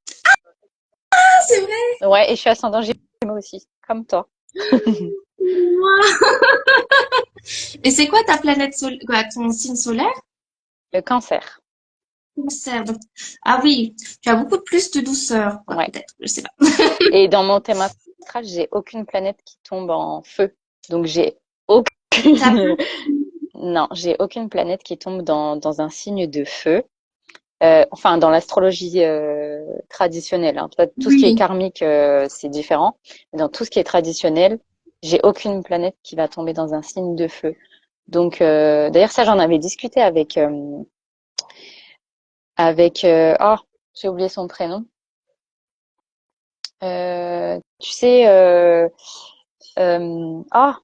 Ah, c'est vrai. Ouais, et je suis ascendant Gémeaux aussi, comme toi. Moi. Et c'est quoi ta planète quoi, ton signe solaire? Le cancer. Cancer. Donc, ah oui, tu as beaucoup plus de douceur, quoi, Ouais. peut-être, je sais pas. Et dans mon thème astral, j'ai aucune planète qui tombe en feu. Donc j'ai T'as pas. aucune, non, j'ai aucune planète qui tombe dans un signe de feu. Enfin, dans l'astrologie traditionnelle. Hein. Tout ce qui est Oui. karmique, c'est différent. Mais dans tout ce qui est traditionnel, j'ai aucune planète qui va tomber dans un signe de feu. Donc, d'ailleurs, ça, j'en avais discuté oh, j'ai oublié son prénom. Tu sais, ah,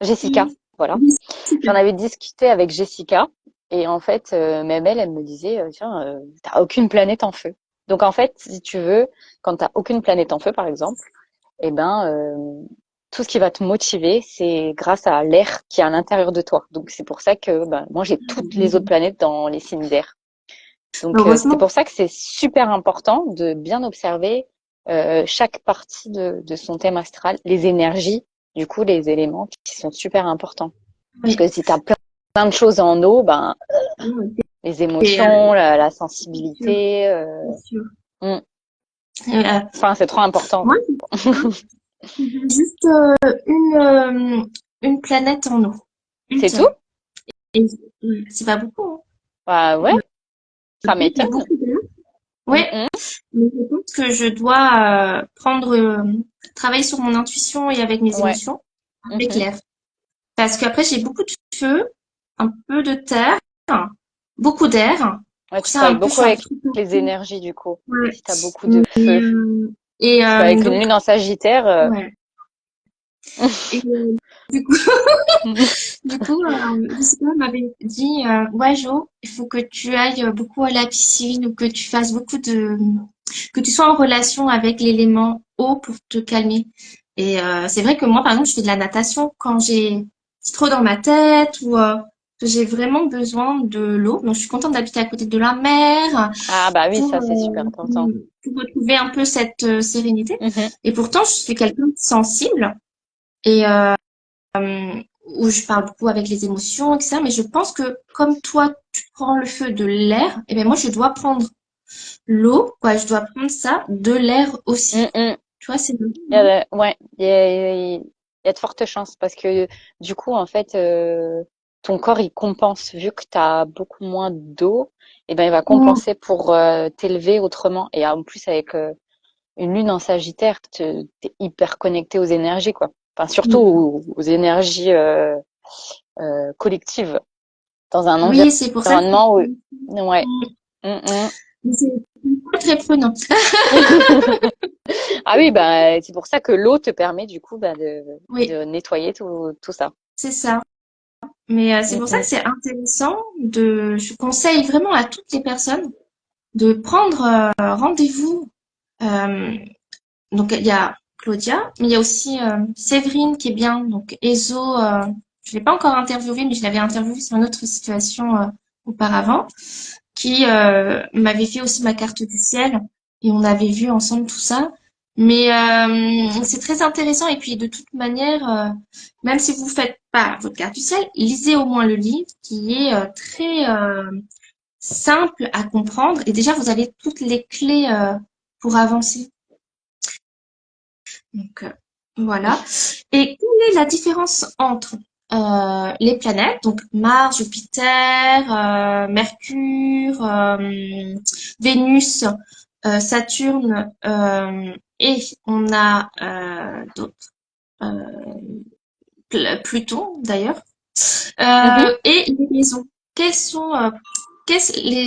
Jessica. Oui. Voilà. Oui, J'en super. avais discuté avec Jessica et en fait, même elle me disait, tiens, t'as aucune planète en feu. Donc en fait, si tu veux, quand t'as aucune planète en feu, par exemple, eh ben, tout ce qui va te motiver, c'est grâce à l'air qui est à l'intérieur de toi. Donc c'est pour ça que moi j'ai toutes les autres planètes dans les signes d'air. Donc c'est Heureusement. pour ça que c'est super important de bien observer chaque partie de son thème astral, les énergies, du coup les éléments qui sont super importants. Parce Oui. que si tu as plein de choses en eau, Oui, les c'est émotions, la c'est sûr, sensibilité, c'est sûr. Mm. Euh, Enfin, c'est trop important. moi, j'ai juste une planète en eau. Une C'est tout? seule. Et c'est pas beaucoup, hein. Bah ouais, ça Il y a m'étonne. beaucoup d'air. Mm, Ouais, mm. mais je pense que je dois travailler sur mon intuition et avec mes Ouais. émotions avec Mhm. l'air. Parce qu'après, j'ai beaucoup de feu, un peu de terre, beaucoup d'air. Ouais, Pour tu ça, un travailles peu, je beaucoup suis un avec peu les partout. énergies du coup. Ouais. Si t'as beaucoup de Et, feu. Parce qu'avec une donc, lune en Sagittaire, ouais. Et du coup, je sais pas, elle m'avait dit, ouais, Jo, il faut que tu ailles beaucoup à la piscine ou que tu fasses que tu sois en relation avec l'élément eau pour te calmer. Et c'est vrai que moi, par exemple, je fais de la natation quand c'est trop dans ma tête ou que j'ai vraiment besoin de l'eau. Donc, je suis contente d'habiter à côté de la mer Ah bah oui, pour, ça c'est super important. pour retrouver un peu cette sérénité. Mhm. Et pourtant, je suis quelqu'un de sensible. Et où je parle beaucoup avec les émotions, etc. Mais je pense que comme toi, tu prends le feu de l'air, et bien moi, je dois prendre l'eau, quoi. Je dois prendre ça de l'air Mm, aussi. mm. Tu vois, c'est bon, Il y non? a ouais, il y a de fortes chances parce que du coup, en fait, ton corps il compense vu que tu as beaucoup moins d'eau, et ben il va Mm. compenser pour t'élever autrement. Et en plus avec une lune en Sagittaire, t'es hyper connecté aux énergies quoi. Enfin surtout Mm. aux énergies collectives dans un Oui, c'est pour ça que environnement où ouais. Mm. Mm, C'est pas très prenant. mm. Ah oui, bah c'est pour ça que l'eau te permet du coup bah, Oui, de nettoyer tout ça. c'est ça. Mais c'est Mm, pour ça que mm. c'est intéressant je conseille vraiment à toutes les personnes de prendre rendez-vous. Euh, Donc il y a Claudia, mais il y a aussi Séverine qui est bien. Donc Ezo, je l'ai pas encore interviewé, mais je l'avais interviewé sur une autre situation auparavant, qui m'avait fait aussi ma carte du ciel et on avait vu ensemble tout ça. Mais c'est très intéressant et puis de toute manière, même si vous faites pas votre carte du ciel, lisez au moins le livre qui est très simple à comprendre et déjà vous avez toutes les clés pour avancer. Donc, voilà. Et quelle est la différence entre les planètes, donc Mars, Jupiter, Mercure, Vénus, Saturne, et on a d'autres, Pluton d'ailleurs, Mhm. et les maisons.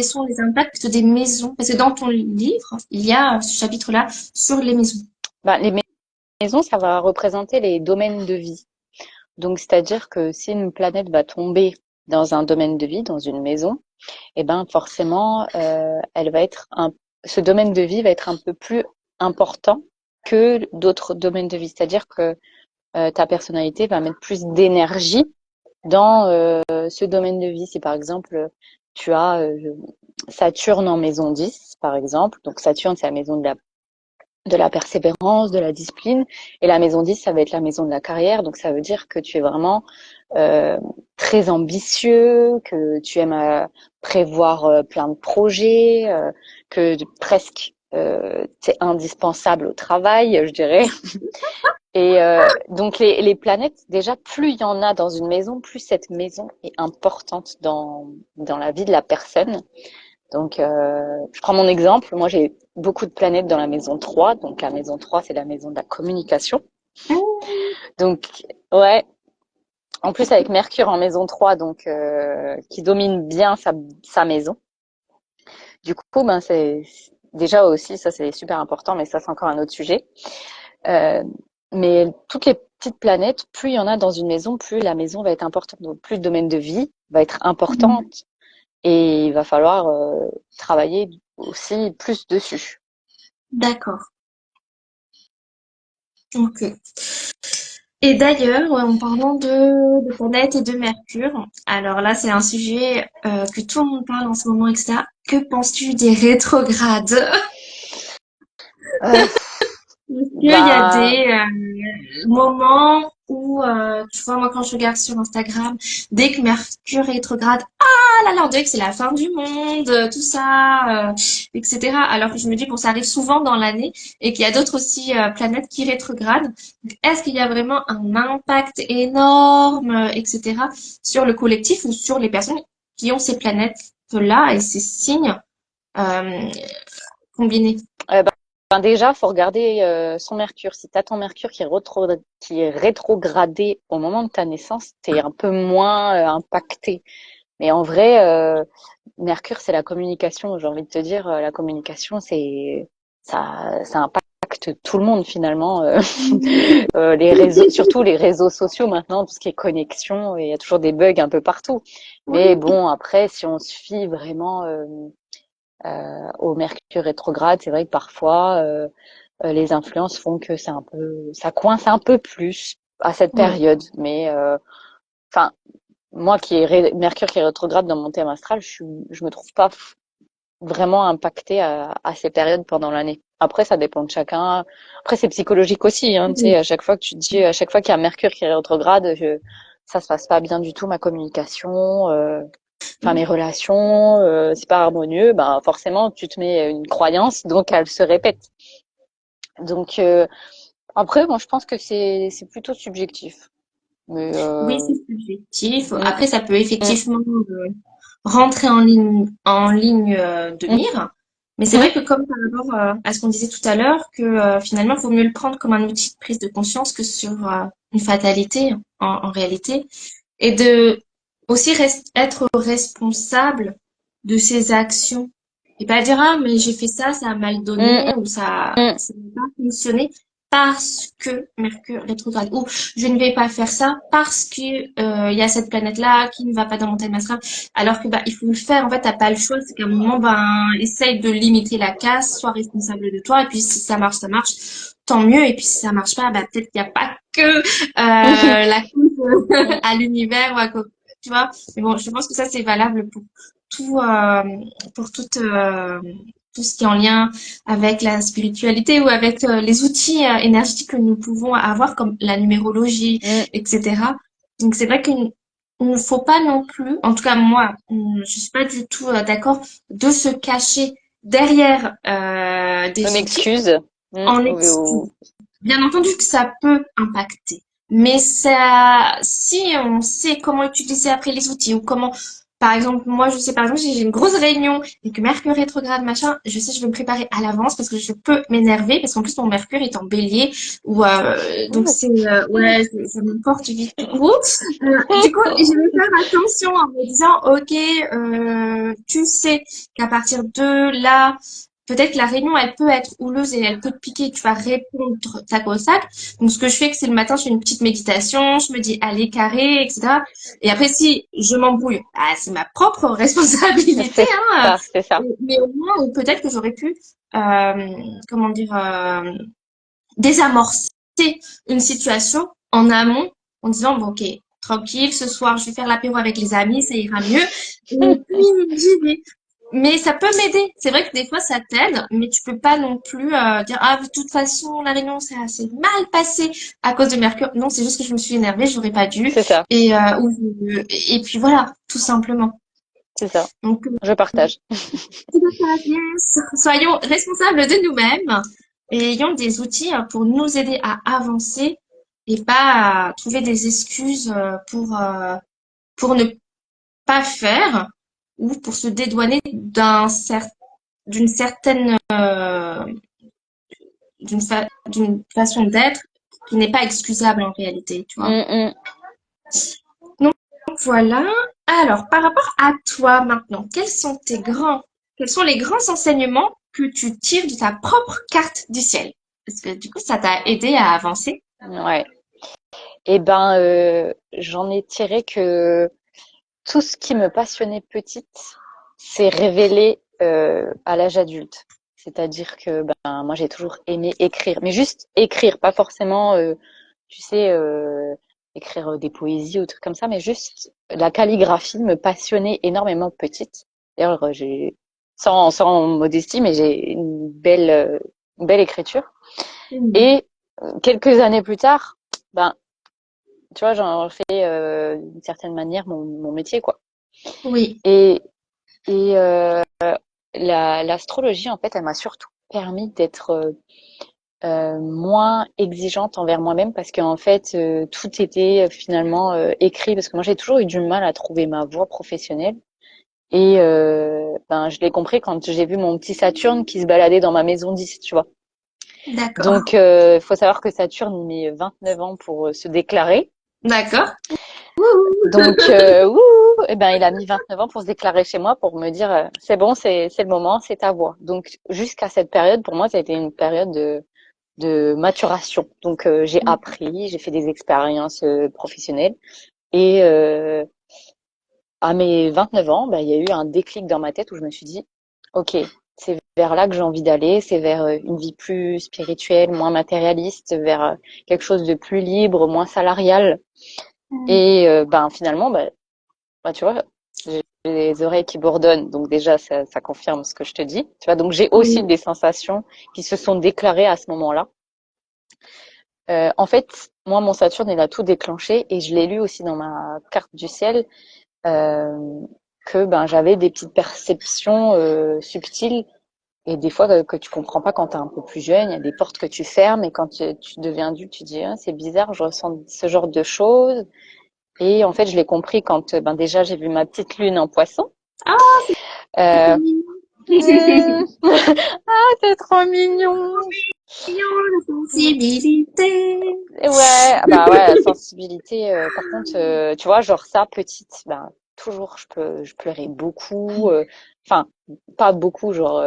Sont les impacts des maisons? Parce que dans ton livre, il y a ce chapitre-là sur les maisons. Bah, les maisons, ça va représenter les domaines de vie. Donc, c'est-à-dire que si une planète va tomber dans un domaine de vie, dans une maison, eh ben forcément, ce domaine de vie va être un peu plus important que d'autres domaines de vie. C'est-à-dire que ta personnalité va mettre plus d'énergie dans ce domaine de vie. Si par exemple tu as Saturne en maison 10, par exemple, donc Saturne c'est la maison de la persévérance, de la discipline, et la maison 10 ça va être la maison de la carrière, donc ça veut dire que tu es vraiment euh, très ambitieux, que tu aimes prévoir plein de projets, que presque c'est indispensable au travail, je dirais. Et donc les planètes, déjà, plus il y en a dans une maison, plus cette maison est importante dans la vie de la personne. Donc, je prends mon exemple. Moi, j'ai beaucoup de planètes dans la maison 3. Donc, la maison 3, c'est la maison de la communication. Donc, ouais. En plus, avec Mercure en maison 3, donc, qui domine bien sa maison. Du coup, ben, c'est déjà aussi, ça, c'est super important, mais ça, c'est encore un autre sujet. Euh, mais toutes les petites planètes, plus il y en a dans une maison, plus la maison va être importante. Donc, plus le domaine de vie va être importante et il va falloir travailler aussi plus dessus. D'accord. Ok. Et d'ailleurs, ouais, en parlant de planètes et de Mercure, alors là, c'est un sujet que tout le monde parle en ce moment, etc. Que penses-tu des rétrogrades? Euh, Est-ce qu'il y a ben, des moments Ou tu vois, moi quand je regarde sur Instagram, dès que Mercure est rétrograde, ah là là, on dirait que c'est la fin du monde, tout ça, etc. Alors que je me dis, bon, ça arrive souvent dans l'année et qu'il y a d'autres aussi planètes qui rétrogradent. Donc, est-ce qu'il y a vraiment un impact énorme, etc., sur le collectif ou sur les personnes qui ont ces planètes-là et ces signes euh, combinés? Déjà, faut regarder son Mercure. Si tu as ton Mercure qui est rétrogradé au moment de ta naissance, tu es un peu moins impacté. Mais en vrai, Mercure, c'est la communication. J'ai envie de te dire, la communication, ça impacte tout le monde finalement. Les réseaux, surtout les réseaux sociaux maintenant, tout ce qui est connexion, et il y a toujours des bugs un peu partout. Mais Oui. bon, après, si on se fie vraiment au Mercure rétrograde, c'est vrai que parfois les influences font que ça coince un peu plus à cette Ouais. période. Mais enfin, moi qui ai Mercure qui est rétrograde dans mon thème astral, je me trouve pas vraiment impactée à ces périodes pendant l'année. Après, ça dépend de chacun. Après, c'est psychologique aussi, hein, tu sais, Oui. à chaque fois que tu te dis, à chaque fois qu'il y a Mercure qui est rétrograde, ça se passe pas bien du tout, ma communication, enfin mes relations, c'est pas harmonieux, ben forcément tu te mets une croyance, donc elle se répète. Donc après, moi je pense que c'est plutôt subjectif. Mais Oui, c'est subjectif. mm, Après, ça peut mm, effectivement rentrer en ligne de mm, mire. Mais c'est mm, vrai que comme par rapport à ce qu'on disait tout à l'heure, que finalement, il vaut mieux le prendre comme un outil de prise de conscience que sur une fatalité en réalité. Et de aussi être responsable de ses actions. Et pas dire, ah, mais j'ai fait ça, ça a mal mm, donné, ou mm. ça n'a pas fonctionné parce que Mercure rétrograde. Ou je ne vais pas faire ça parce que il y a cette planète-là qui ne va pas dans mon thème astral. Alors que bah il faut le faire. En fait, t'as pas le choix. C'est qu'à un moment, ben essaye de limiter la casse, sois responsable de toi. Et puis si ça marche, ça marche. Tant mieux. Et puis si ça marche pas, bah peut-être qu'il n'y a pas que la cause à l'univers ou à quoi, tu vois. Mais bon, je pense que ça c'est valable pour tout, pour tout ce qui est en lien avec la spiritualité ou avec les outils énergétiques que nous pouvons avoir comme la numérologie, Mm. etc. Donc c'est vrai qu'il ne faut pas non plus, en tout cas moi, je suis pas du tout d'accord de se cacher derrière Une des outils excuse. Mm. en excuse. Bien entendu que ça peut impacter, mais ça, si on sait comment utiliser après les outils ou comment, par exemple, moi je sais par exemple si j'ai une grosse réunion et que Mercure rétrograde machin, je sais je vais me préparer à l'avance parce que je peux m'énerver parce qu'en plus mon Mercure est en Bélier ou donc Ouh. c'est ouais ça m'emporte vite tout court. Du coup je vais faire attention en me disant ok tu sais qu'à partir de là peut-être que la réunion, elle peut être houleuse et elle peut te piquer. Tu vas répondre tac au tac. Donc, ce que je fais, c'est le matin, je fais une petite méditation. Je me dis, allez, carré, etc. Et après, si je m'embrouille, bah, c'est ma propre responsabilité, C'est hein. ça, c'est ça. Mais au moins, ou peut-être que j'aurais pu, comment dire, désamorcer une situation en amont en disant, bon, ok, tranquille, ce soir, je vais faire l'apéro avec les amis, ça ira mieux. Et puis, j'y vais. Mais ça peut m'aider. C'est vrai que des fois, ça t'aide, mais tu peux pas non plus dire, ah, de toute façon, la réunion, ça s'est mal passé à cause de Mercure. Non, c'est juste que je me suis énervée, j'aurais pas dû. C'est ça, Et puis voilà, tout simplement. c'est ça. Donc, Je partage. yes. Soyons responsables de nous-mêmes et ayons des outils pour nous aider à avancer et pas à trouver des excuses pour ne pas faire ou pour se dédouaner d'une certaine d'une façon d'être qui n'est pas excusable en réalité, tu vois. Mm, mm. Donc voilà. Alors, par rapport à toi maintenant, quels sont les grands enseignements que tu tires de ta propre carte du ciel? Parce que du coup, ça t'a aidé à avancer. Ouais. Et ben, j'en ai tiré que tout ce qui me passionnait petite s'est révélé à l'âge adulte. C'est-à-dire que ben moi j'ai toujours aimé écrire, mais juste écrire, pas forcément, tu sais, écrire des poésies ou trucs comme ça, mais juste la calligraphie me passionnait énormément petite. D'ailleurs, j'ai sans modestie, mais j'ai une belle écriture. Mhm. Et quelques années plus tard, ben tu vois, j'en fais d'une certaine manière mon métier, quoi. Oui. Et, et l'astrologie, en fait, elle m'a surtout permis d'être moins exigeante envers moi-même parce qu'en fait, tout était finalement écrit parce que moi, j'ai toujours eu du mal à trouver ma voie professionnelle. Et ben, je l'ai compris quand j'ai vu mon petit Saturne qui se baladait dans ma maison 10, tu vois. D'accord. Donc, faut savoir que Saturne, il met 29 ans pour se déclarer. D'accord. Donc, ouh, eh ben, il a mis 29 ans pour se déclarer chez moi pour me dire, c'est bon, c'est le moment, c'est ta voie. Donc, jusqu'à cette période, pour moi, ça a été une période de maturation. Donc, j'ai appris, j'ai fait des expériences professionnelles. Et à mes 29 ans, ben, il y a eu un déclic dans ma tête où je me suis dit, OK, c'est vers là que j'ai envie d'aller, c'est vers une vie plus spirituelle, moins matérialiste, vers quelque chose de plus libre, moins salarial. Et ben finalement, ben, tu vois, j'ai les oreilles qui bourdonnent, donc déjà ça confirme ce que je te dis. Tu vois, donc j'ai aussi Oui. des sensations qui se sont déclarées à ce moment-là. En fait, moi, mon Saturne, il a tout déclenché et je l'ai lu aussi dans ma carte du ciel euh, que ben j'avais des petites perceptions subtiles et des fois que tu comprends pas quand tu es un peu plus jeune. Il y a des portes que tu fermes et quand tu deviens adulte, tu dis ah, c'est bizarre, je ressens ce genre de choses. Et en fait, je l'ai compris quand ben déjà j'ai vu ma petite lune en Poisson. Ah, Euh, mignon, c'est trop mignon. la sensibilité. Ouais, bah ouais, la sensibilité. Par contre, tu vois, genre ça, petite, ben toujours, je pleurais beaucoup. Enfin, pas beaucoup, genre,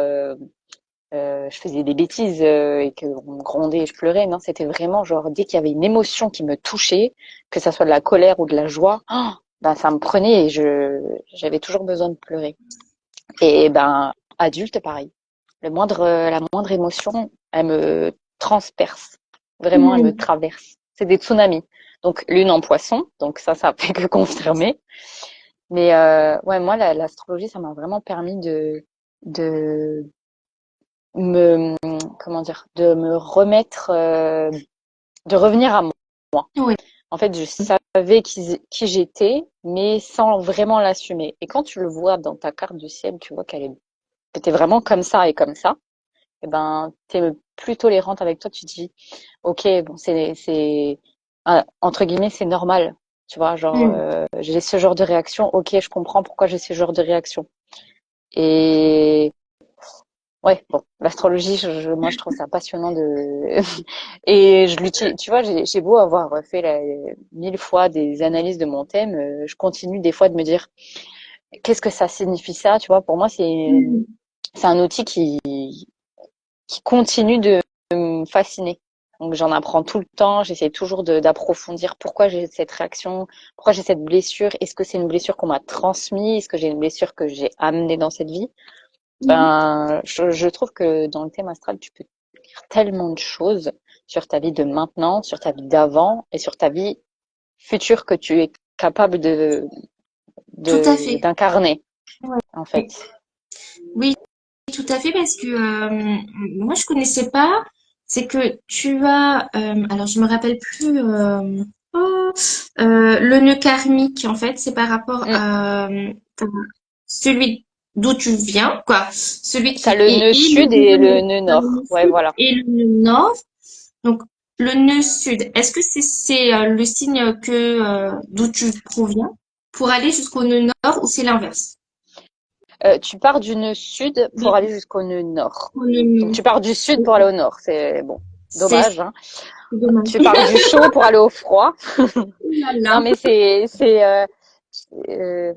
je faisais des bêtises et qu'on me grondait et je pleurais. Non, c'était vraiment genre dès qu'il y avait une émotion qui me touchait, que ça soit de la colère ou de la joie, oh, ben ça me prenait et j'avais toujours besoin de pleurer. Et ben adulte, pareil. La moindre émotion, elle me transperce. Vraiment, elle me Mm. traverse. C'est des tsunamis. Donc, lune en poisson. Donc, ça fait que confirmer. Mais, ouais, moi, l'astrologie, ça m'a vraiment permis de me, comment dire, de me remettre, de revenir à moi. Oui. En fait, je savais qui j'étais, mais sans vraiment l'assumer. Et quand tu le vois dans ta carte du ciel, tu vois que t'es vraiment comme ça et comme ça. Eh ben, t'es plus tolérante avec toi. Tu te dis, ok, bon, entre guillemets, c'est normal. Tu vois, genre, Mm. j'ai ce genre de réaction. Ok, je comprends pourquoi j'ai ce genre de réaction. Et ouais, bon, l'astrologie, moi, je trouve ça passionnant de et je l'utilise. Tu vois, j'ai beau avoir fait 1000 fois des analyses de mon thème, je continue des fois de me dire, qu'est-ce que ça signifie ça? Tu vois, pour moi, Mm. c'est un outil qui continue de me fasciner. Donc j'en apprends tout le temps, j'essaie toujours d'approfondir pourquoi j'ai cette réaction, pourquoi j'ai cette blessure, est-ce que c'est une blessure qu'on m'a transmise, est-ce que j'ai une blessure que j'ai amenée dans cette vie. Mm. Ben, je trouve que dans le thème astral, tu peux dire tellement de choses sur ta vie de maintenant, sur ta vie d'avant et sur ta vie future que tu es capable Tout à fait. d'incarner, Ouais. en fait. Oui, tout à fait, parce que moi je connaissais pas. C'est que tu as, alors je me rappelle plus, oh, le nœud karmique en fait, c'est par rapport Mm. à celui d'où tu viens, quoi, celui T'as qui le est nœud et le sud et le nœud nœud nord. le Ouais, sud voilà. et le nœud nord. Donc le nœud sud, est-ce que c'est le signe que d'où tu proviens pour aller jusqu'au nœud nord ou c'est l'inverse? Tu pars du nœud sud pour aller jusqu'au nœud nord. Au nœud Donc nord. tu pars du sud pour aller au nord. C'est bon, C'est dommage, hein. dommage. Tu pars du chaud pour aller au froid. Ouh là Non, là. mais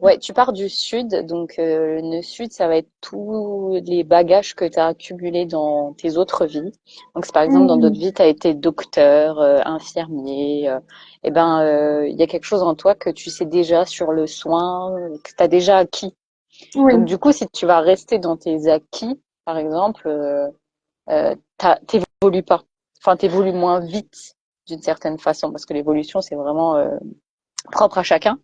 ouais, tu pars du sud. Donc le nœud sud, ça va être tous les bagages que tu as accumulés dans tes autres vies. Donc c'est par exemple dans d'autres Hmm. vies, tu as été docteur, infirmier. Et ben il y a quelque chose en toi que tu sais déjà sur le soin, que tu as déjà acquis. Donc, Oui. du coup, si tu vas rester dans tes acquis, par exemple, t'évolues pas. Enfin, t'évolues moins vite d'une certaine façon, parce que l'évolution, c'est vraiment propre à chacun.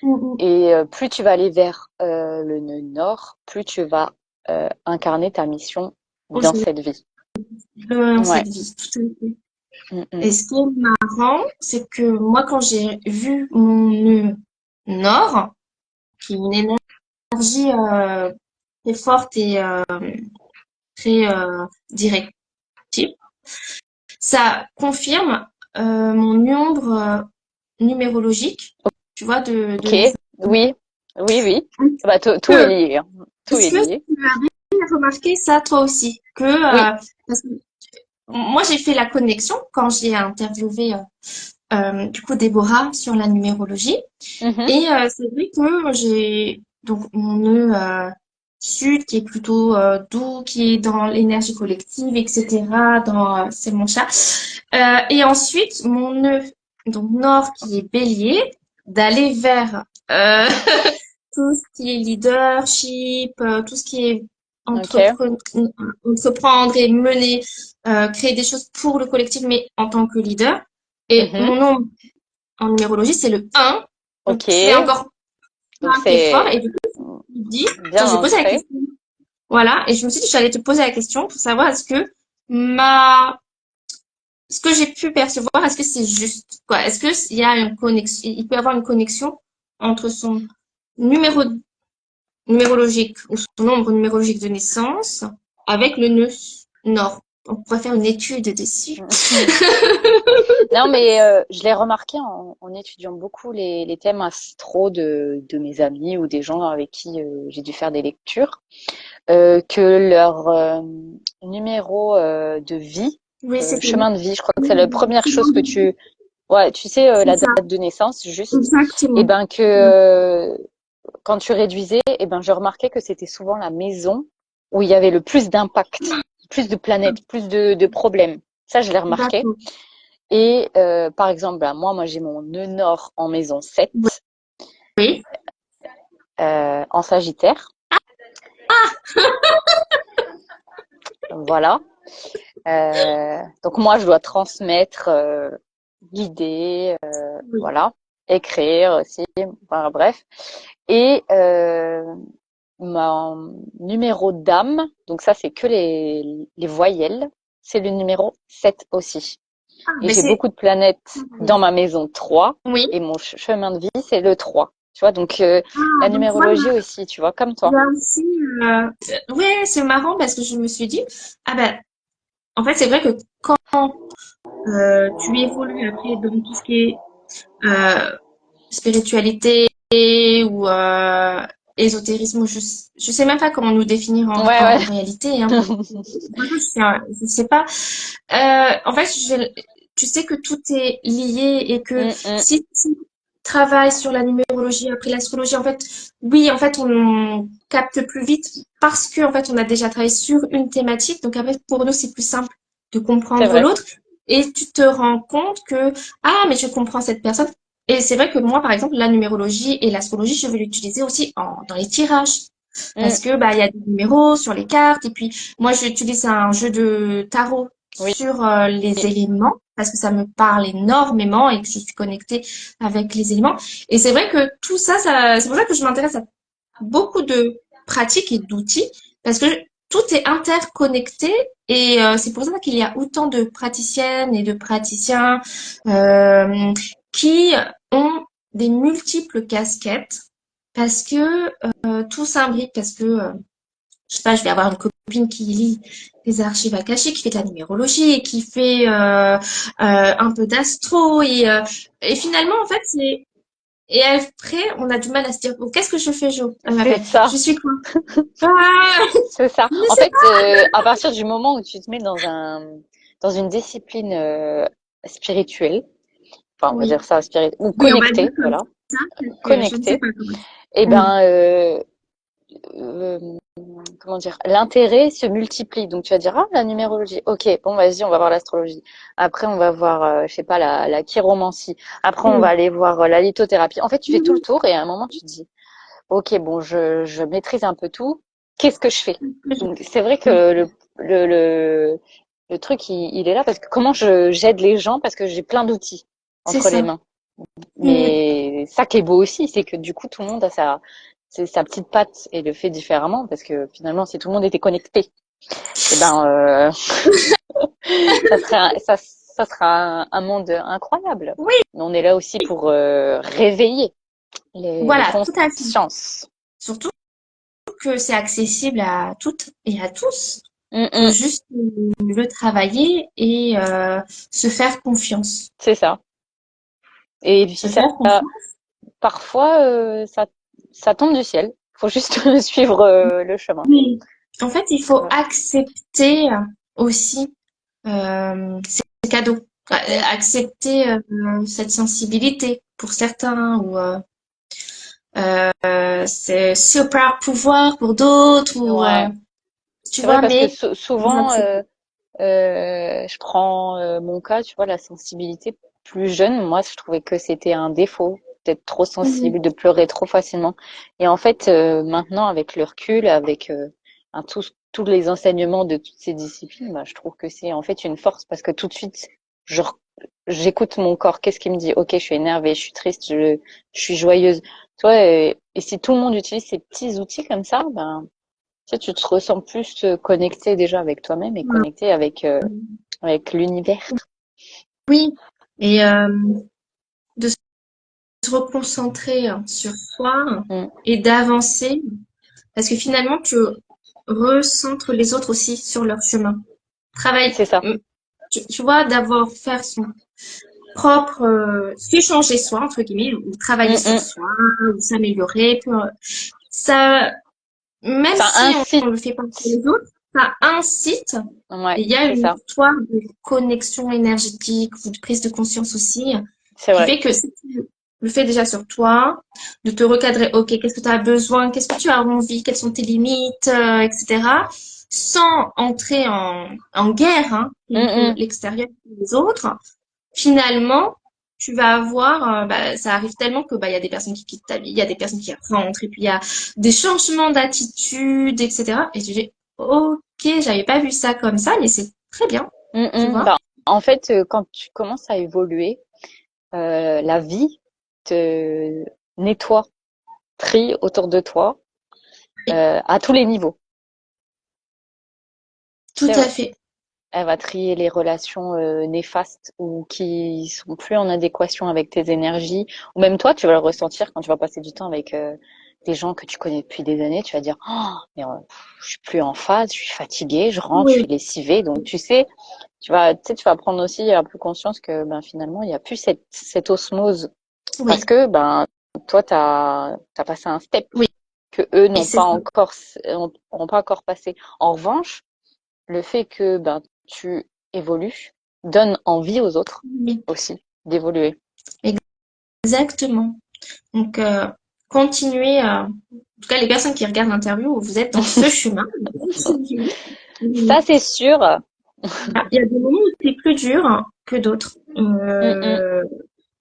Mhm. Et plus tu vas aller vers le nœud nord, plus tu vas incarner ta mission dans Aujourd'hui, cette vie. dans cette Ouais. vie, tout à fait. Et ce qui est marrant, c'est que moi, quand j'ai vu mon nœud nord, qui est une énergie très forte et très directive, ça confirme mon nombre numérologique, tu vois, de Ok, naissance. oui, oui, oui. Bah, tout est lié, hein. Tout est Est-ce que lié. tu avais remarqué ça toi aussi? Que, Oui. parce que moi, j'ai fait la connexion quand j'ai interviewé du coup Déborah sur la numérologie. Mhm. Et c'est vrai que j'ai donc mon nœud sud qui est plutôt doux, qui est dans l'énergie collective, etc. C'est mon chat. Et ensuite mon nœud donc nord qui est bélier, d'aller vers tout ce qui est leadership, tout ce qui est Ok. entreprendre et mener, créer des choses pour le collectif, mais en tant que leader. Et Mhm. mon nom en numérologie, c'est le 1. Donc, Ok. c'est encore Donc un qui est fort. Et c'est du coup, je me suis dit, quand bien j'ai posé la ancré. question, voilà, et je me suis dit que j'allais te poser la question pour savoir ma, ce que j'ai pu percevoir, est-ce que c'est juste, quoi? Est-ce qu'il y a une connexion, il peut y avoir une connexion entre son numéro numérologique ou son nombre numérologique de naissance avec le nœud nord. On pourrait faire une étude dessus. Non, mais je l'ai remarqué en étudiant beaucoup les thèmes astro de mes amis ou des gens avec qui j'ai dû faire des lectures, que leur numéro de vie, Oui, c'est chemin de vie, je crois que c'est la première chose que c'est tu, ouais, tu sais, la ça, date de naissance, juste, et exactement. ben que quand tu réduisais, et ben je remarquais que c'était souvent la maison où il y avait le plus d'impact, plus de planètes, plus de problèmes. Ça, je l'ai remarqué. D'accord. Et par exemple, ben, moi, j'ai mon nœud nord en maison 7, Oui. en Sagittaire. Voilà. Donc moi, je dois transmettre, guider, Oui. voilà, écrire aussi, enfin, bref. Et mon numéro d'âme, donc ça, c'est que les voyelles, c'est le numéro 7 aussi. Ah, Et mais j'ai c'est beaucoup de planètes dans ma maison 3 oui. et mon chemin de vie, c'est le 3. Tu vois, donc Ah, la donc voilà. numérologie aussi, tu vois, comme Il y toi. a aussi, ouais, c'est marrant parce que je me suis dit, ah ben, en fait, c'est vrai que quand tu évolues après dans tout ce qui est spiritualité ou ésotérisme, je sais même pas comment nous définir Ouais, en ouais. réalité. Hein. Franchement, je sais pas. En fait, tu sais que tout est lié et que Mm, mm. si tu travailles sur la numérologie après l'astrologie, en fait, oui, en fait, on capte plus vite parce que en fait, on a déjà travaillé sur une thématique. Donc, après, pour nous, c'est plus simple de C'est comprendre vrai. l'autre et tu te rends compte que ah, mais je comprends cette personne. Et c'est vrai que moi, par exemple, la numérologie et l'astrologie, je vais l'utiliser aussi dans les tirages. Mm, Parce que bah il y a des numéros sur les cartes et puis moi j'utilise un jeu de tarot oui. sur les éléments parce que ça me parle énormément et que je suis connectée avec les éléments. Et c'est vrai que tout ça, c'est pour ça que je m'intéresse à beaucoup de pratiques et d'outils parce que tout est interconnecté et c'est pour ça qu'il y a autant de praticiennes et de praticiens qui ont des multiples casquettes parce que tout s'imbrique parce que je sais pas, je vais avoir une copine qui lit des archives akashiques, qui fait de la numérologie et qui fait un peu d'astro et finalement en fait c'est et après on a du mal à se dire bon, qu'est-ce que je fais Jo C'est ben, je ça. suis quoi ah, C'est ça. je ne En sais fait, à partir du moment où tu te mets dans une discipline spirituelle, enfin, on va dire oui ça, ou oui on va dire connectée, comme voilà, ça parce que je ne sais connectée, pas comment et oui ben, euh, comment dire, l'intérêt se multiplie. Donc tu vas dire, ah, la numérologie, ok, bon, vas-y, on va voir l'astrologie. Après, on va voir, je sais pas, la chiromancie. Après, on va oui aller voir la lithothérapie. En fait, tu fais tout le oui tour et à un moment, tu te dis, ok, bon, je maîtrise un peu tout. Qu'est-ce que je fais? Donc c'est vrai que oui le, le, le truc, il est là parce que comment j'aide les gens parce que j'ai plein d'outils c'est entre les ça mains. oui Mais ça qui est beau aussi, c'est que du coup, tout le monde a sa petite patte et le fait différemment parce que finalement, si tout le monde était connecté, eh ben, ça ça sera un monde incroyable. Oui, On est là aussi pour réveiller les voilà, tout à fait. consciences. Surtout que c'est accessible à toutes et à tous. Mm, Faut mm, juste le travailler et se faire confiance. c'est ça. Et puis Se faire confiance. parfois, ça tombe du ciel. Faut juste suivre le chemin. Oui. En fait, il faut Ouais. accepter aussi ces cadeaux. Mm, Accepter cette sensibilité pour certains ou c'est super pouvoir pour d'autres ou ouais. tu C'est vrai vois, parce que mais vous souvent, acceptez. je prends mon cas, tu vois, la sensibilité plus jeune. Moi, je trouvais que c'était un défaut d'être trop Mhm. sensible, de pleurer trop facilement. Et en fait, maintenant, avec le recul, avec tous les enseignements de toutes ces disciplines, bah, je trouve que c'est en fait une force parce que tout de suite, je, re- j'écoute mon corps. Qu'est-ce qui me dit? Ok, je suis énervée, je suis triste, je suis joyeuse. Tu vois, et si tout le monde utilise ces petits outils comme ça, ben tu sais, tu te ressens plus connecté déjà avec toi-même et connecté avec l'univers. Oui, et de se reconcentrer sur soi Mm. et d'avancer, parce que finalement, tu recentres les autres aussi sur leur chemin. Travail, C'est ça. tu vois, d'avoir faire son propre, se changer soi, entre guillemets, ou travailler Mm, sur mm. soi, ou s'améliorer, ça, même Ça si on incite. le fait pas pour les autres, ça incite. Ouais, Et il y a c'est une ça. histoire de connexion énergétique ou de prise de conscience aussi, C'est qui vrai. fait que si tu le fais déjà sur toi, de te recadrer, ok, qu'est-ce que tu as besoin, qu'est-ce que tu as envie, quelles sont tes limites, etc., sans entrer en guerre Mm, contre mm. l'extérieur et les autres, finalement, tu vas avoir, ça arrive tellement que il y a des personnes qui quittent ta vie, il y a des personnes qui rentrent, et puis il y a des changements d'attitude, etc. Et tu dis, ok, j'avais pas vu ça comme ça, mais c'est très bien, Mm, tu mm. vois. Ben, en fait, quand tu commences à évoluer, la vie te nettoie, trie autour de toi, Et à tous les niveaux. tout C'est à vrai. fait. Elle va trier les relations néfastes ou qui sont plus en adéquation avec tes énergies. Ou même toi, tu vas le ressentir quand tu vas passer du temps avec des gens que tu connais depuis des années. Tu vas dire, oh, mais je suis plus en phase, je suis fatiguée, je rentre, je Oui, suis lessivée. Donc tu sais, tu vas prendre aussi un peu conscience que ben finalement il n'y a plus cette osmose parce oui, que ben toi t'as passé un step oui, que eux et c'est ça. n'ont pas encore passé. En revanche, le fait que ben tu évolues donne envie aux autres Oui, aussi d'évoluer. exactement. Donc, continuez, en tout cas, les personnes qui regardent l'interview, vous êtes dans ce chemin. Continuez. Ça c'est sûr. Il y a des moments où c'est plus dur que d'autres. Mm, mm.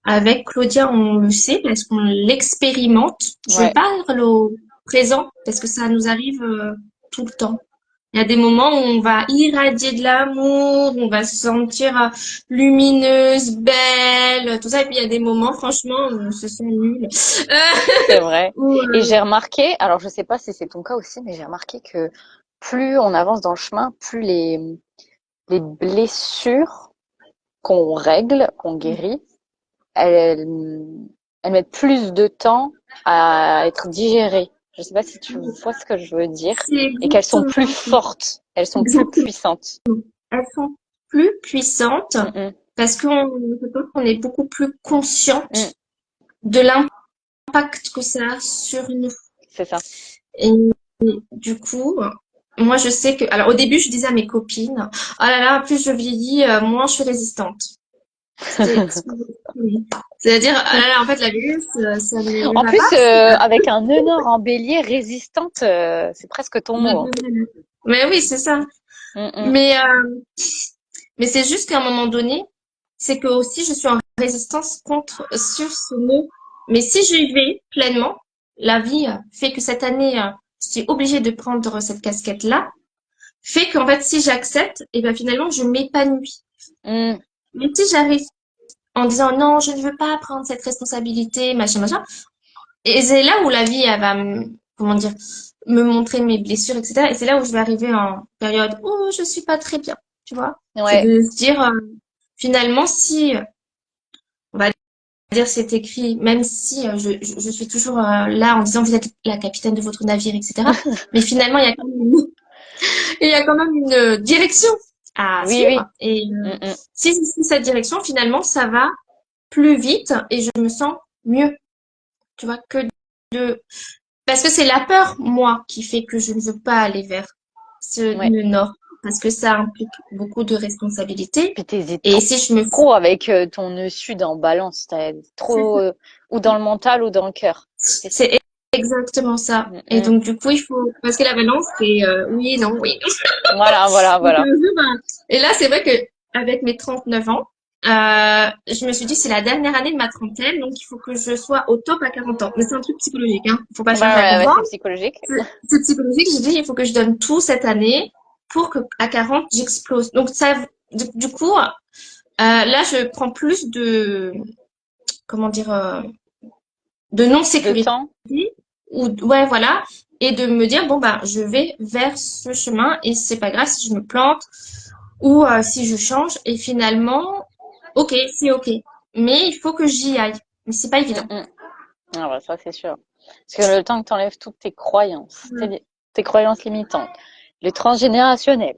Avec Claudia, on le sait parce qu'on l'expérimente. Je Ouais, parle au présent parce que ça nous arrive tout le temps. Il y a des moments où on va irradier de l'amour, on va se sentir lumineuse, belle, tout ça. Et puis il y a des moments, franchement, où on se sent nul. c'est vrai. Où, Et j'ai remarqué, alors je sais pas si c'est ton cas aussi, mais j'ai remarqué que plus on avance dans le chemin, plus les blessures qu'on règle, qu'on guérit, elles, elles mettent plus de temps à être digérées. Je sais pas si tu vois ce que je veux dire. c'est Et qu'elles sont plus exactement ça. fortes, elles sont plus Exactement. puissantes. Elles sont plus puissantes Mm, mm, parce je pense qu'on est beaucoup plus mm, consciente de l'impact que ça a sur nous. c'est ça. Et du coup, moi, je sais que, alors au début, je disais à mes copines, oh là là, plus je vieillis, moins je suis résistante. C'était, c'est-à-dire, ah là là, en fait, la vieillesse, ça ne En va pas. plus, avec un nœud nord en bélier, résistante, c'est presque ton mot, hein. Mais oui, c'est ça. Mm, mm. Mais, mais c'est juste qu'à un moment donné, c'est que aussi je suis en résistance contre sur ce mot. Mais si j'y vais pleinement, la vie fait que cette année, je suis obligée de prendre cette casquette-là, fait qu'en fait, si j'accepte, et ben finalement, je m'épanouis. Mm, Mais si j'arrive en disant non, je ne veux pas prendre cette responsabilité, machin, machin, et c'est là où la vie, elle va, comment dire, me montrer mes blessures, etc. Et c'est là où je vais arriver en période où je suis pas très bien, tu vois. C'est ouais, de se dire, finalement, si, on va dire c'est écrit, même si je suis toujours là en disant vous êtes la capitaine de votre navire, etc. Mais finalement, il y a quand même une direction à Oui, oui. suivre. Et Mm, mm. si je suis cette direction, finalement, ça va plus vite et je me sens mieux. Tu vois, que de... Parce que c'est la peur, moi, qui fait que je ne veux pas aller vers Ouais. le nord. Parce que ça implique beaucoup de responsabilités. Puis t'hésites Et si je me... trop avec ton nœud sud en balance. T'as trop ou dans le mental ou dans le cœur. C'est ça. C'est exactement ça. Mm, Et mm. donc, du coup, il faut... Parce que la balance, c'est oui, non, oui. Voilà, voilà, Donc, voilà. et là, c'est vrai que avec mes 39 ans, je me suis dit, c'est la dernière année de ma trentaine, donc il faut que je sois au top à 40 ans. Mais c'est un truc psychologique, hein. Faut pas chercher à Ouais, ouais, ouais, c'est comprendre. psychologique. C'est psychologique. J'ai dit, il faut que je donne tout cette année pour que à 40, j'explose. Donc, ça, du coup, là, je prends plus de, comment dire, de De non-sécurité. temps. Ou, ouais, voilà. Et de me dire, bon, bah, je vais vers ce chemin et c'est pas grave si je me plante ou si je change. Et finalement, ok, c'est ok. Mais il faut que j'y aille. Mais c'est pas Mm, évident. mm. Ah ouais, ça c'est sûr. Parce que le temps que tu enlèves toutes tes croyances, Mm. tes croyances limitantes, les transgénérationnels,